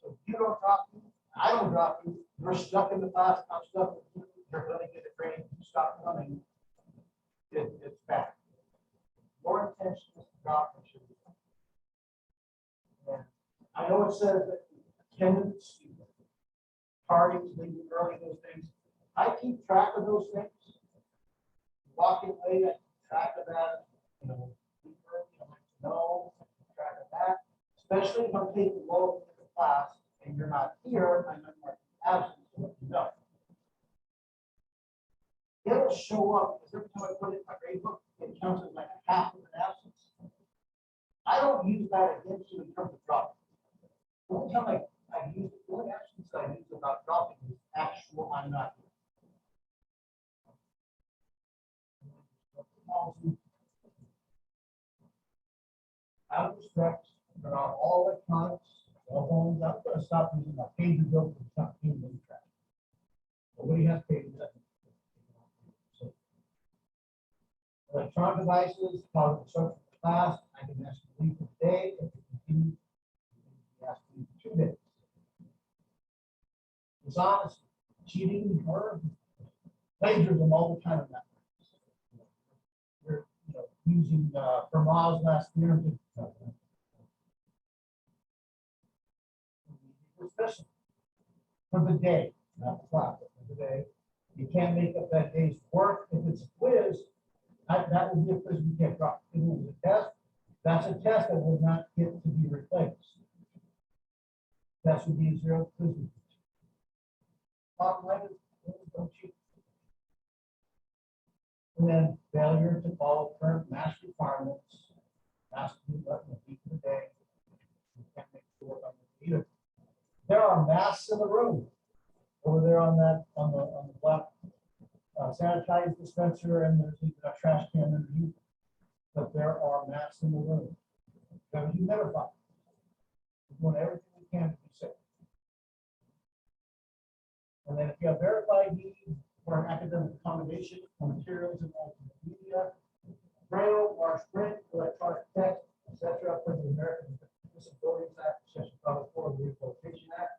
So if you don't drop me, I don't drop you. You're stuck in the class. I'm stuck with you. You're going to get a grade. You stop coming. It's bad. Your intention is to drop and should be. And I know it says that attendance, targets, leaving early, those things. I keep track of those things. Walking late, I keep track of that. You know, leave early, I like to know, keep track of that. Especially if I'm taking low in the class and you're not here, I'm not absent, so let you know. It'll show up because every time I put it in my grade book, it counts as like a half of an absence. I don't use that against you in terms of dropping. The only time I use the only absence I use about dropping is actual I'm not here. out of respect, turn off all electronics, cell phones. I'm gonna stop using my pager bill for not being in trash. Nobody has pagers. So, electronic devices, part of the social class, I can ask you to leave for the day. If you continue, you can ask to leave for 2 days. Dishonesty, cheating, or plagiarism all the time. You're using Fermat's last theorem to especially for the day, not the class, but for the day. You can't make up that day's work. If it's a quiz, that would be a quiz we can't drop. If it was a test, that's a test that would not get to be replaced. That would be a 0 quiz. Bottom line is, don't cheat. And then failure to follow current math requirements. Has to be done in a week of the day. You can't make it work on the either. There are masks in the room over there on the black sanitized dispenser, and there's even a trash can underneath. But there are masks in the room. Gotta humidify. We're doing everything we can to be safe. And then if you have verified need for an academic accommodation for materials and multimedia, braille, large print, electronic text, etc., for the American Disabilities Act, Section 504 of the Rehabilitation Act.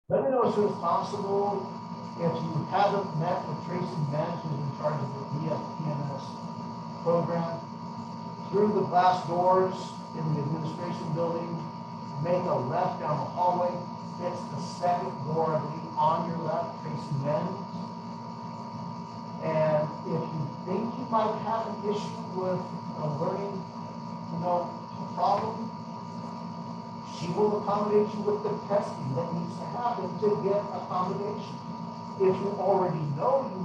Let me know as soon as possible if you haven't met with Tracy Mensch, who's in charge of the EFPNS program. Through the glass doors in the administration building, make a left down the hallway. It's the second door, I believe, on your left, Tracy Mensch. And if you think you might have an issue with a learning, problem, she will accommodate you with the testing that needs to happen to get accommodation. If you already know you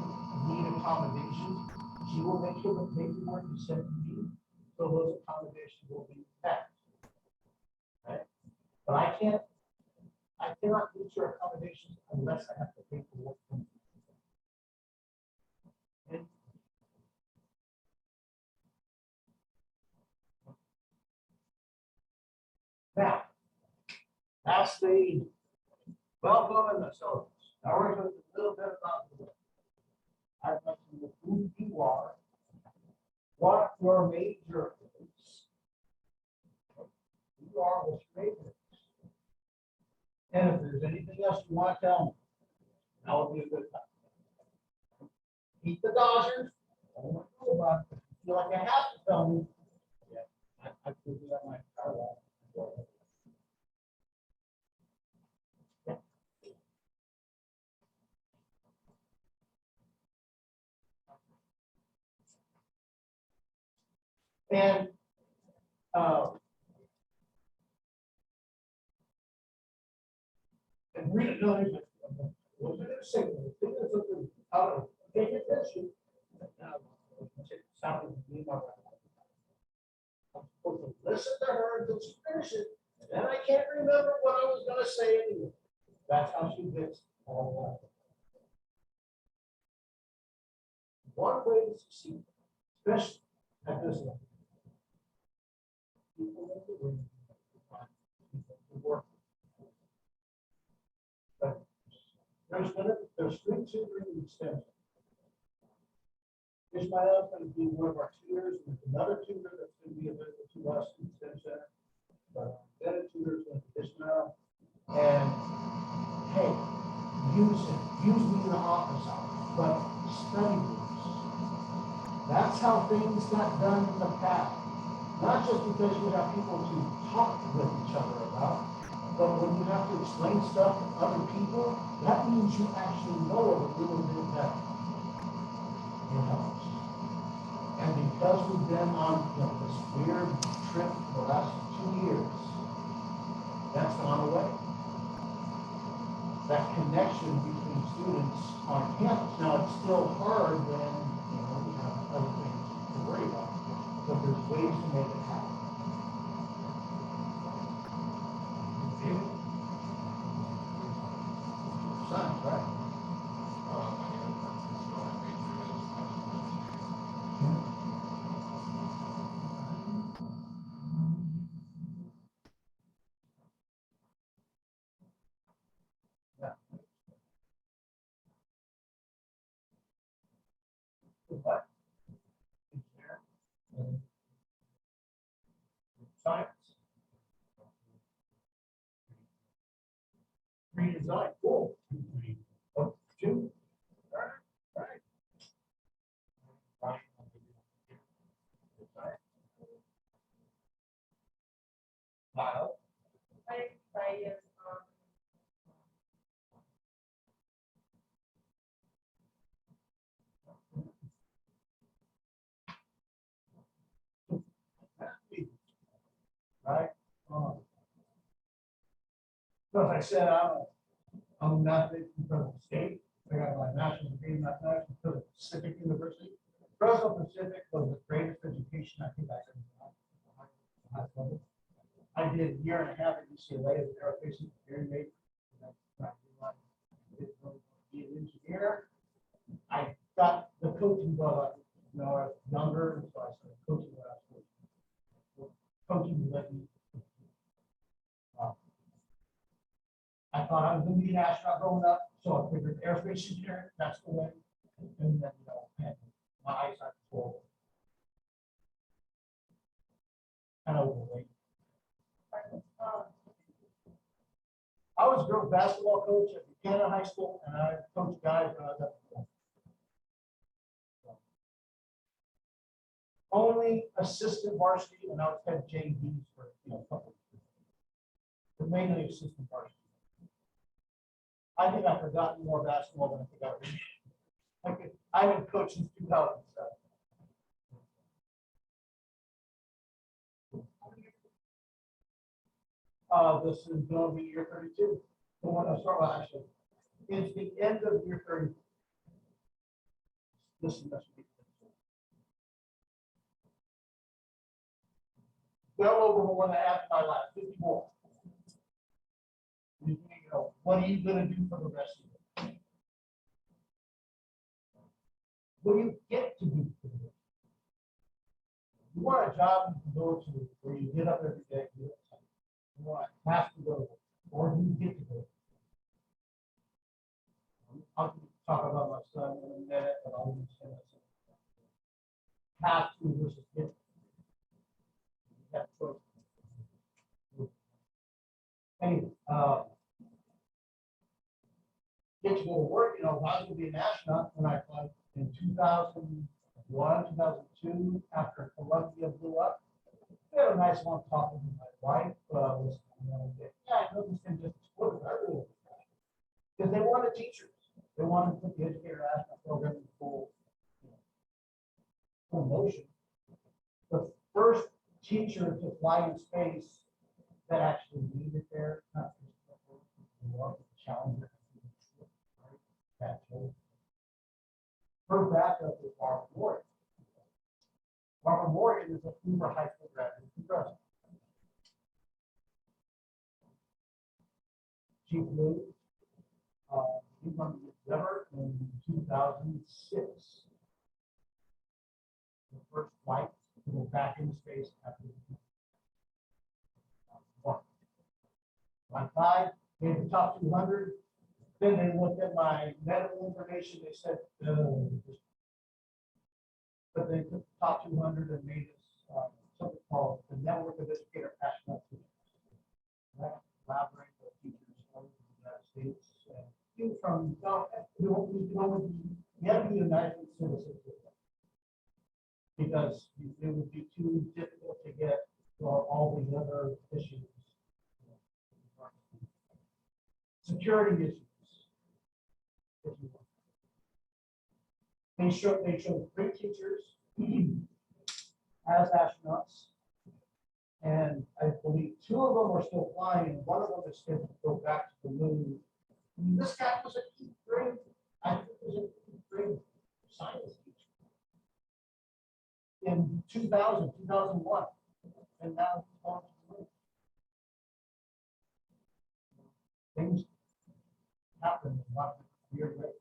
need accommodation, she will make sure the paperwork you send to you, so those accommodations will be met. Right? But I cannot meet your accommodations unless I have the paperwork from you. Now, lastly, welcome and the syllabus. Now we're going to do a little bit about the work. I'd like to know who you are, what your major is. Who you are, what your major is. And if there's anything else you want to tell me, that would be a good time. Keep the Dodgers. I don't want to know about it. If you feel like I have to tell me, yeah, I could do that my entire life. And read it. No, what did it say? Out of pay attention. I'm supposed to listen to her until she finishes, and then I can't remember what I was going to say anyway. That's how she gets all that. One way to succeed, especially at this level, people in the room find people to work. But there's 3 tutoring extensions. Ishmael is going to be one of our tutors, and there's another tutor that's going to be available to us in the STEM Center. But then a tutor is going to be Ishmael. And hey, use me in the office hours, but study groups. That's how things got done in the past. Not just because you have people to talk with each other about, but when you have to explain stuff to other people, that means you actually know a little bit better. It helps. And because we've been on this weird trip for the last 2 years, that's gone away. That connection between students on campus. Now it's still hard when we have other things to worry about, but there's ways to make it happen. Science, right? With what? Engineering. Science. Redesign. Cool. Oh, two. All right. All right. Lyle. I is Right. So as I said, I'm a mathematician from the state. I got my national degree in mathematics from the Pacific University. Fresno Pacific was the greatest education I think I ever had. High level. I did a year and a half at UCLA as an aerospace engineering major. I didn't really want to be an engineer. I got the coaching bug, you know, I was younger, so I started coaching when I was 14. Coaching let me. I thought I was going to be an astronaut growing up, so I figured aerospace engineering, that's the way. And then, you know, and my eyesight was horrible. Kind of overweight. I was a girls basketball coach at Buchanan High School, and I coached guys when I was at the school. Only assistant varsity, and I was head JVs for, you know, a couple of years. But mainly assistant varsity. I think I've forgotten more basketball than I think I really. I've been coaching since 2007. This is going to be year 32. The one I start with, actually, it's the end of year 30. This semester. Well over more than half my life, 50 more. You know, what are you going to do for the rest of it? What do you get to do for the rest? You want a job you can go to where you get up every day. You want have to go, or do you get to go? I'll talk about my son in a minute, but I'll just say that have to versus get to. You have choice. Anyway, get to go to work. You know, I was going to be an astronaut when I applied in 2001, 2002, after Columbia blew up. We had a nice one talking with my wife. Was, you know, I know this thing just exploded. Because they wanted teachers. They wanted to put the educator astronaut program in full, you know, full motion. The first teacher to fly in space that actually needed there, not just the challenger. Her backup is Barbara Morgan. Barbara Morgan is a former high school graduate from Fresno. She flew from the Endeavor in 2006. The first flight to go back into space after the my 5 gave the top 200. Then they looked at my medical information. They said, but they took the top 200 and made us something called the Network of Educator Astronaut Students. Collaborate with teachers all over the United States. People from you have to be a United States citizen because it would be too difficult to get all the other issues. Security issues. If you want. They showed 3 teachers as astronauts, and I believe 2 of them are still flying, and 1 of them is scheduled to go back to the moon. And this guy was a 8th grade. I think it was a 8th grade science teacher in 2000, 2001, and now he's going to the moon. Things happen in a lot of weird ways.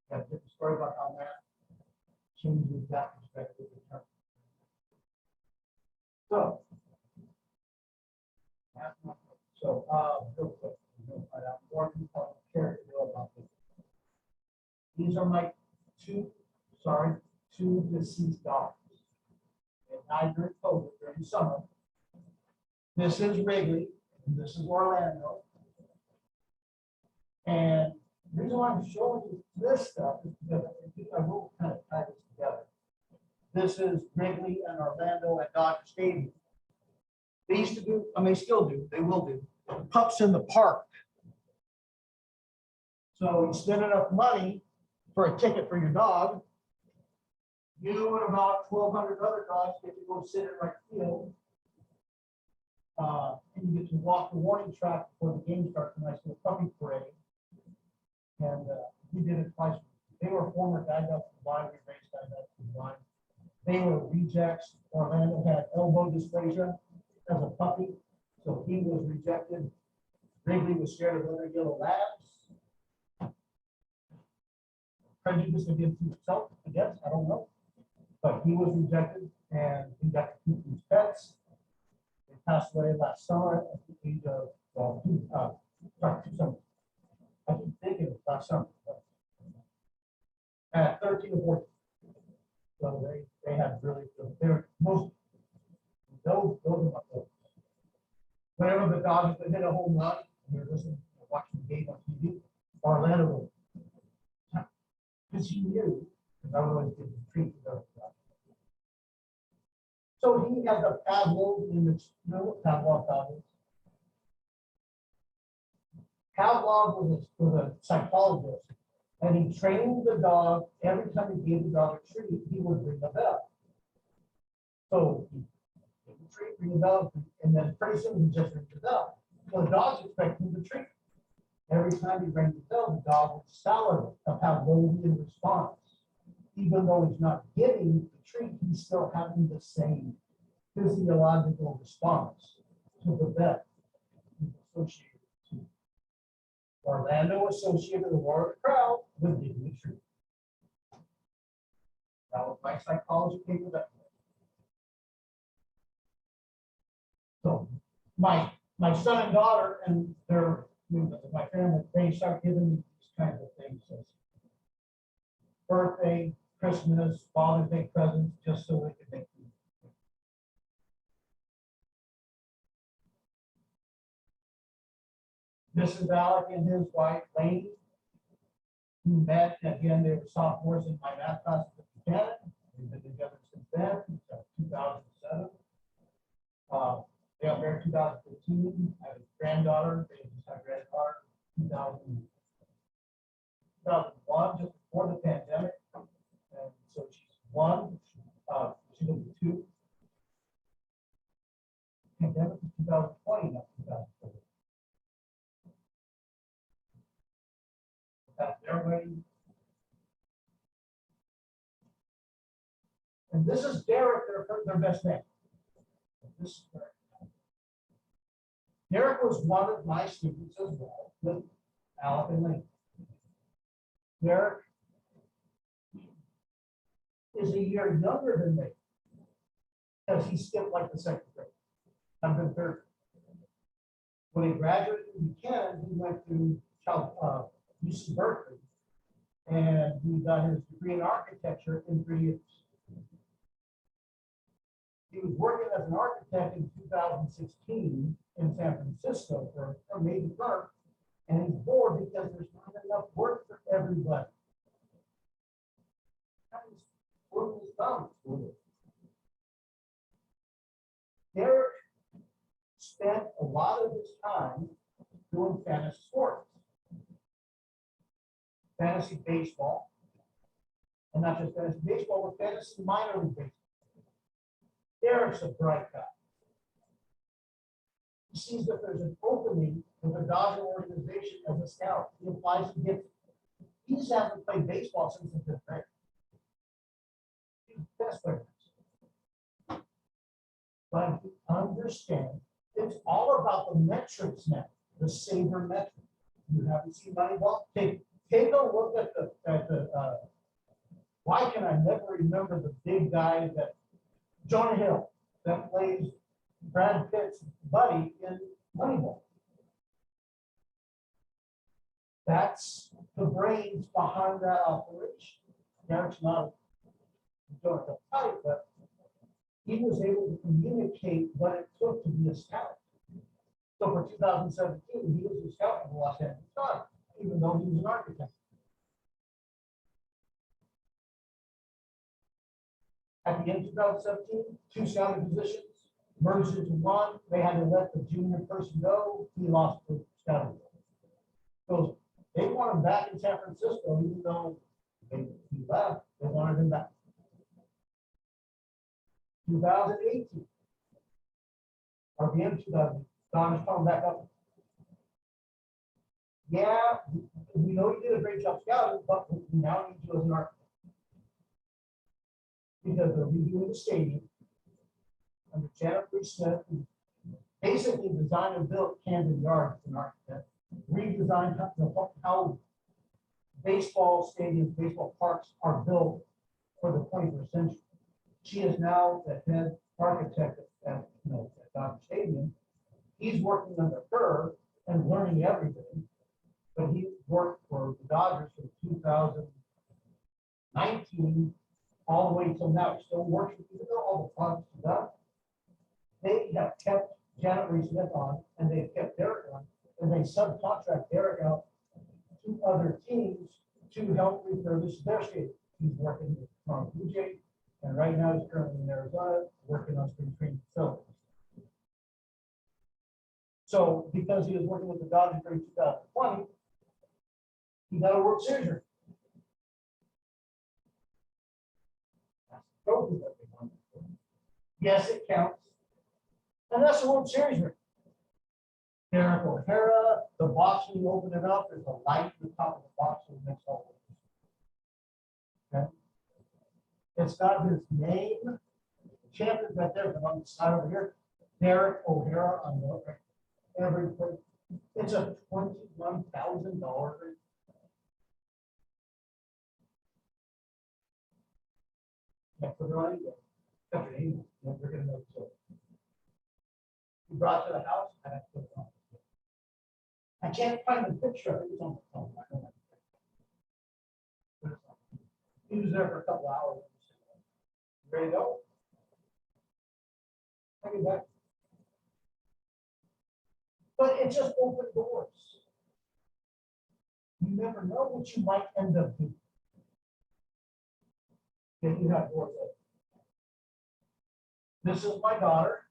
Got a different story about how that changes that perspective. So, real quick, we'll find out more people care to know about this. These are my 2 sorry, 2 deceased dogs. They died during COVID during summer. This is Wrigley, and this is Orlando. And the reason why I'm showing you this stuff is because I will kind of tie this together. This is Wrigley and Orlando at Dodger Stadium. They used to do, I mean, they still do, they will do, pups in the park. So you spend enough money for a ticket for your dog. You and about 1,200 other dogs get to go sit in right field. And you get to walk the warning track before the game starts, a nice little puppy parade. And we did it twice. They were former guide up to the line, we raced guide up to the line. They were rejects. Orlando had elbow dysplasia as a puppy, so he was rejected. Wrigley was scared of other yellow labs. Prejudice against himself, I guess, I don't know. But he was rejected, and he got to keep his pets. They passed away last summer at the age of, sorry, 2 summers. I keep thinking of last summer. At 13 or 14. So they had really, they're most, those are my folks. Whenever the Dodgers would hit a home run, you're listening, watching the game on TV, Orlando, because he knew, because I would always give the treat to those guys. So he has a Pavlov image, you know what Pavlov dog is? Pavlov was a psychologist, and he trained the dog. Every time he gave the dog a treat, he would ring a bell. So he gave the treat, ring the bell, and then pretty soon he just rings the bell. So the dog's expecting the treat. Every time he rings the bell, the dog would salivate a Pavlovian response. Even though he's not getting the treat, he's still having the same physiological response to the vet. Associated to Orlando associated the war crowd with giving the treat. That was my psychology paper that. So my son and daughter and my family, they start giving me these kinds of things. So birthday, Christmas, Father's Day presents, just so they can make food. This is Alec and his wife, Lainey, who met, again, they were sophomores in my math class at Buchanan. We've been together since then, since 2007. They got married in 2015. I have a granddaughter, they just had a granddaughter in 2001, just before the pandemic. And so she's 1, she's going to be 2. Pandemic is 2020, not 2020. That's their wedding. And this is Derek, their best man. This is Derek. Derek was one of my students as well, with Alec and Link. Derek is a year younger than me, because he skipped like the 2nd grade. I've been 3rd. When he graduated from Buchanan, he went to UC Berkeley, and he got his degree in architecture in 3 years. He was working as an architect in 2016 in San Francisco for a major firm, and he's bored because there's not enough work for everybody. Derek spent a lot of his time doing fantasy sports, fantasy baseball, and not just fantasy baseball, but fantasy minor league baseball. Derek's a bright guy. He sees that there's an opening with the Dodger organization as a scout. He applies and gets it. He just hasn't played baseball since the 5th grade. He's the best player. But understand, it's all about the metrics now, the saber metric. You haven't seen Moneyball? Take a look at the why can I never remember the big guy that Jonah Hill that plays Brad Pitt's buddy in Moneyball? That's the brains behind that operation. Derek's not don't have tight, but he was able to communicate what it took to be a scout. So for 2017, he was a scout in the Los Angeles Times, even though he was an architect. At the end of 2017, two scouting positions merged into one. They had to let the junior person go. He lost the scouting. So they want him back in San Francisco, even though he left. They wanted him back. 2018, or the end of 2000, Don is coming back up. Yeah, we know you did a great job scouting, but we now need you as an architect. Because they're redoing the stadium under Jennifer Smith, who basically designed and built Camden Yards as an architect, redesigned how baseball stadiums, baseball parks are built for the 21st century. She is now the head architect at Dodger Stadium. He's working under her and learning everything, but he worked for the Dodgers from 2019 all the way till now. He's still working, even though all the projects are done. They have kept Janet Reed-Smith on, and they've kept Derek on, and they subcontract Derek out to other teams to help refurbish their stadium. He's working with Toronto Blue Jays, and right now he's currently in Arizona working on spring training facilities. So because he was working with the Dodgers during 2020, he got a World Series ring. Yes, it counts. And that's the World Series ring. Derek O'Hara, the box, when you open it up, there's a light at the top of the box that makes all of it. Okay. It's got his name, champion right there, but on the side over here, Derek O'Hara on the every place. It's a $21,000 ring. Yeah, for the right. They're gonna know too. You brought to the house, I have to put it on. I can't find the picture. It's on the phone. I don't know. He was there for a couple hours. Ready to go? I'll get back. But it just opened doors. You never know what you might end up doing. If you have doors open. This is my daughter,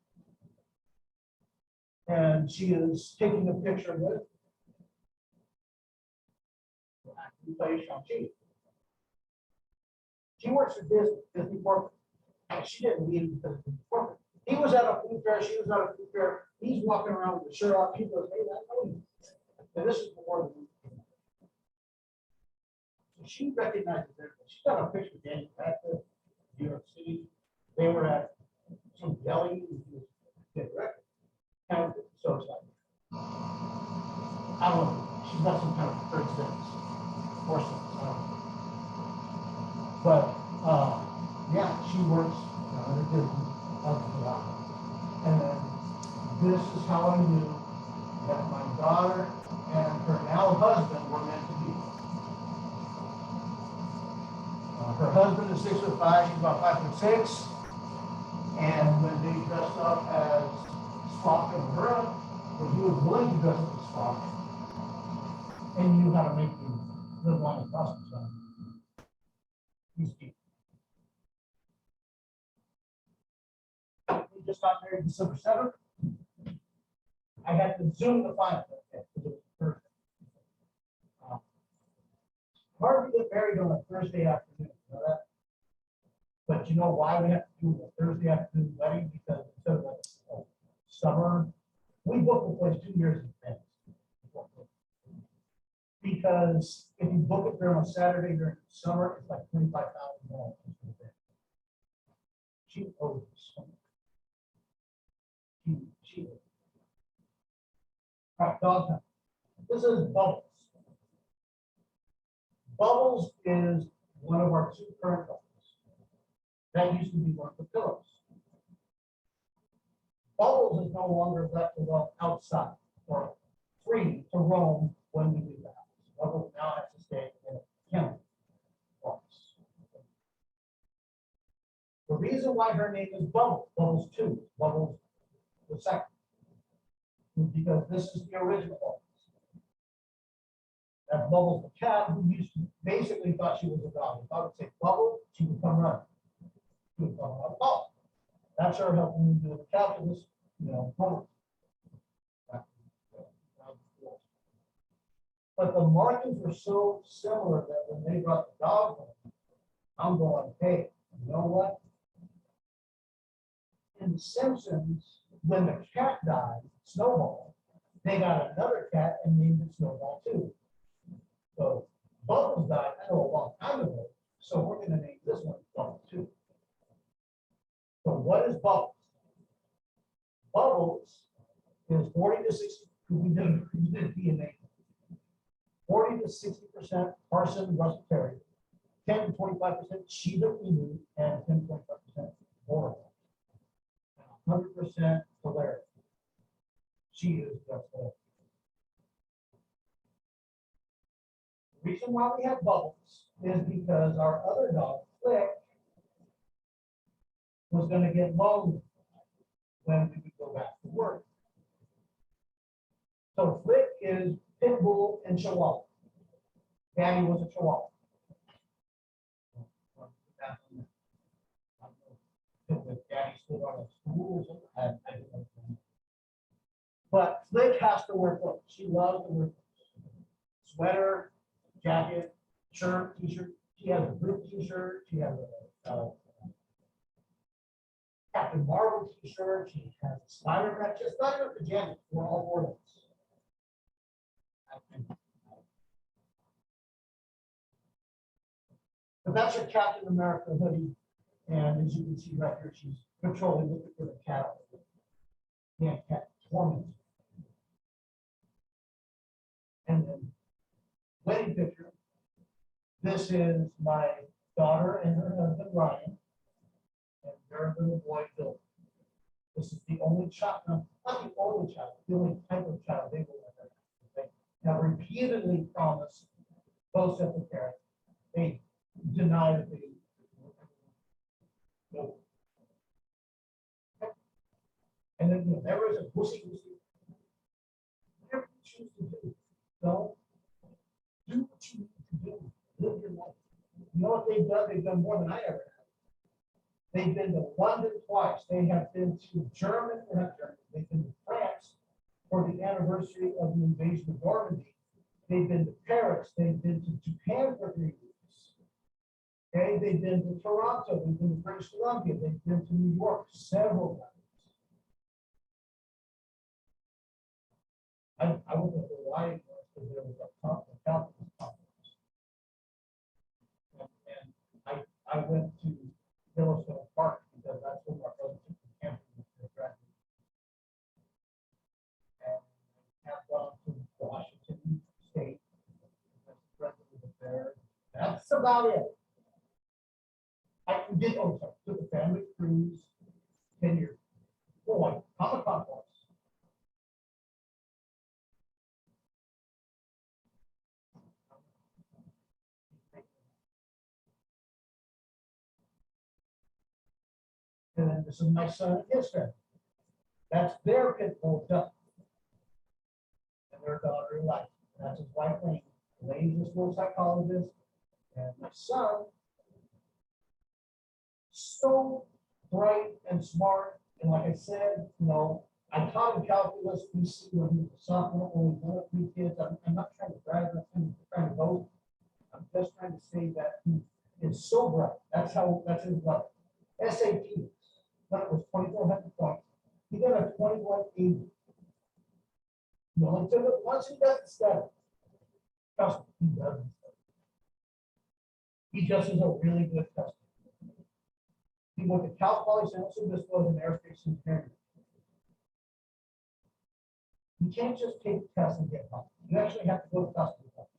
and she is taking a picture with Shang-Chi. She works for Disney corporate. And she didn't leave because of Disney corporate. He was at a food fair, she was at a food fair. He's walking around with the shirt off. She goes, hey, I know you. And this is before the movie. So she recognizes her. She got a picture of Danny back there, New York City. They were at some deli, record. And so it's like, I don't know, she's got some kind of third sense, or something, I don't know. But yeah, she works at Disney up in the office. And then this is how I knew that my daughter and her now husband were meant to be. Her husband is 6'5", she's about 5'6". And when they dressed up as Spock and Uhura, when he was willing to dress up as Spock, and knew how to make the little line across the sun. He's deep. We just got married December 7th. I had to Zoom the final because it was Thursday. Hard to get married on a Thursday afternoon, you know that? But you know why we have to do a Thursday afternoon wedding? Because instead of summer, we book the place 2 years in advance. Because if you book it during a Saturday during the summer, it's like $25,000. She owes so much. She owes. All right, dog time. This is Bubbles. Bubbles is one of our two current dogs. That used to be one of the pillows. Bubbles is no longer left alone outside or free to roam when we leave the house. Bubbles now has to stay in a kennel box. reason why her name is Bubbles, Bubbles 2, Bubbles the second, is because this is the original Bubbles. That's Bubbles the cat, who used to basically thought she was a dog. If I would say Bubble, she would come running. She would come running. Oh, that's her helping me do the calculus, Bubbles. But the markings were so similar that when they brought the dog home, I'm going, hey, you know what? In The Simpsons, when the cat died, Snowball, they got another cat and named it Snowball too. So Bubbles died, I know, a long time ago. So we're going to name this one Bubbles too. So what is Bubbles? Bubbles is 40 to 60. We did DNA. 40 to 60% Parson Russell Terrier, 10 to 25% Shiba Inu, and 10 to 25% Boral. 100% Polaris. She is just a. The reason why we have Bubbles is because our other dog, Flick, was going to get lonely when we would go back to work. So Flick is Pit Bull and Chihuahua. Daddy was a Chihuahua. Daddy stood on a stool or something. I don't know. But Flick has to wear clothes. She loves to wear clothes. Sweater, jacket, shirt, t-shirt. She has a blue t-shirt. She has a Captain Marvel t-shirt. She has a Spider-Man. She's not in her pajamas. We're all four of us. But that's her Captain America hoodie. And as you can see right here, she's patrolling looking for the cat. Yeah, cat torment. And then wedding picture. This is my daughter and her husband Ryan, and their little boy Bill. This is the only child, no, not the only child, the only type of child they will ever have. They have repeatedly promised both sets of parents. They deny that they. No. And then there is a pussy. Whatever you choose to do, don't do what you need to do. Live your life. You know what they've done? They've done more than I ever have. They've been to London twice. They have been to Germany, not Germany. They've been to France for the anniversary of the invasion of Normandy. They've been to Paris. They've been to Japan for 3 weeks. Okay, they've been to Toronto, they've been to British Columbia, they've been to New York several times. I went to Hawaii because there was a conference. And I went to Yellowstone Park because that's where my brother took the camping. And I have gone to Washington State. That's about it. I did also took a family cruise 10 years. Boy, Comic-Con was. And then this is my son and his family. That's their pit bull duck. And their daughter Life. That's his wife Lane. Lane's a school psychologist. And my son, so bright and smart. And like I said, I taught him calculus BC when he was a sophomore, when we were 3 kids. I'm not trying to brag, I'm trying to boast. I'm just trying to say that he is so bright. That's his level. SAT, when it was 2,400 points, he got a 2180. Until once he doesn't study, trust me, he doesn't study. He just is a really good customer. He went to Cal Poly San Francisco as an aerospace engineer. You can't just take tests and get help. You actually have to go to customer help.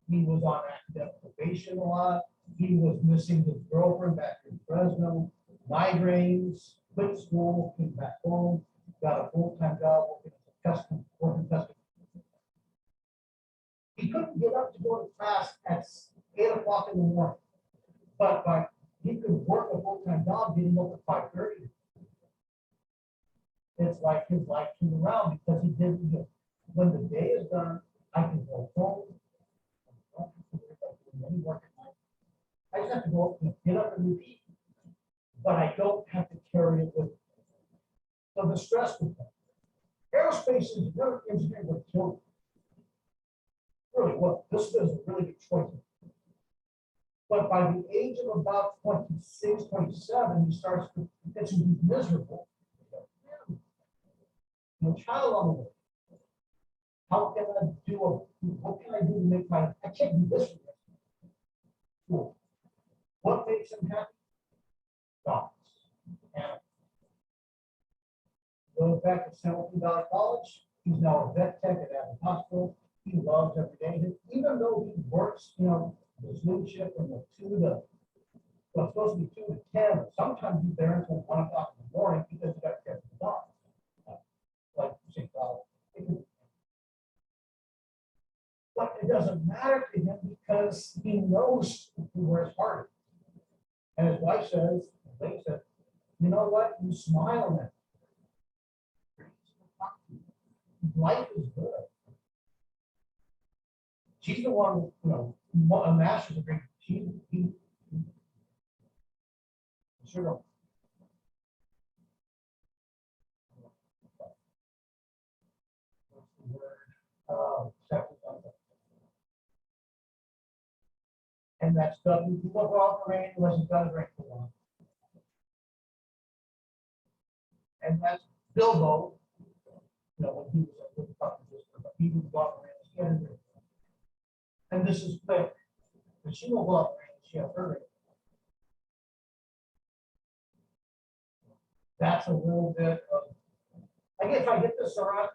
He was on academic probation a lot. He was missing his girlfriend back in Fresno. Migraines, quit school, came back home, got a full-time job working as a customer. He couldn't get up to go to class at 8 o'clock in the morning. But by he could work a full-time job, getting up at 5:30. It's like his life turned around because he didn't get, when the day is done, I can go home. I don't have to worry about doing any work at night. I just have to go and get up and repeat, but I don't have to carry it with me. So the stress with that. Aerospace engineering would kill you. Really, well, this is a really good choice. But by the age of about 26, 27, he starts to get to be miserable. No child on the way. How can I do what can I do to make I can't do this. Cool. What makes him happy? Dogs. And goes back to Hamilton Valley College. He's now a vet tech at Adams Hospital. He loves every day. Even though he works, his noon shift from the 2 to, well, it's supposed to be 2 to 10, but sometimes he's there until 1 o'clock in the morning because he got to catch the dog. Like you say, but it doesn't matter to him because he knows where his heart is. And his wife says, you know what? You smile at life is good. She's the one, a master's degree. Sure. What's the word? And that's W. People go out for rain, wasn't done right for one. And that's Bilbo, when he was a little fucking sister, but he would go out for rain. And this is quick. But she will go out for rain, she has her rain. That's a little bit of, I guess if I get this around,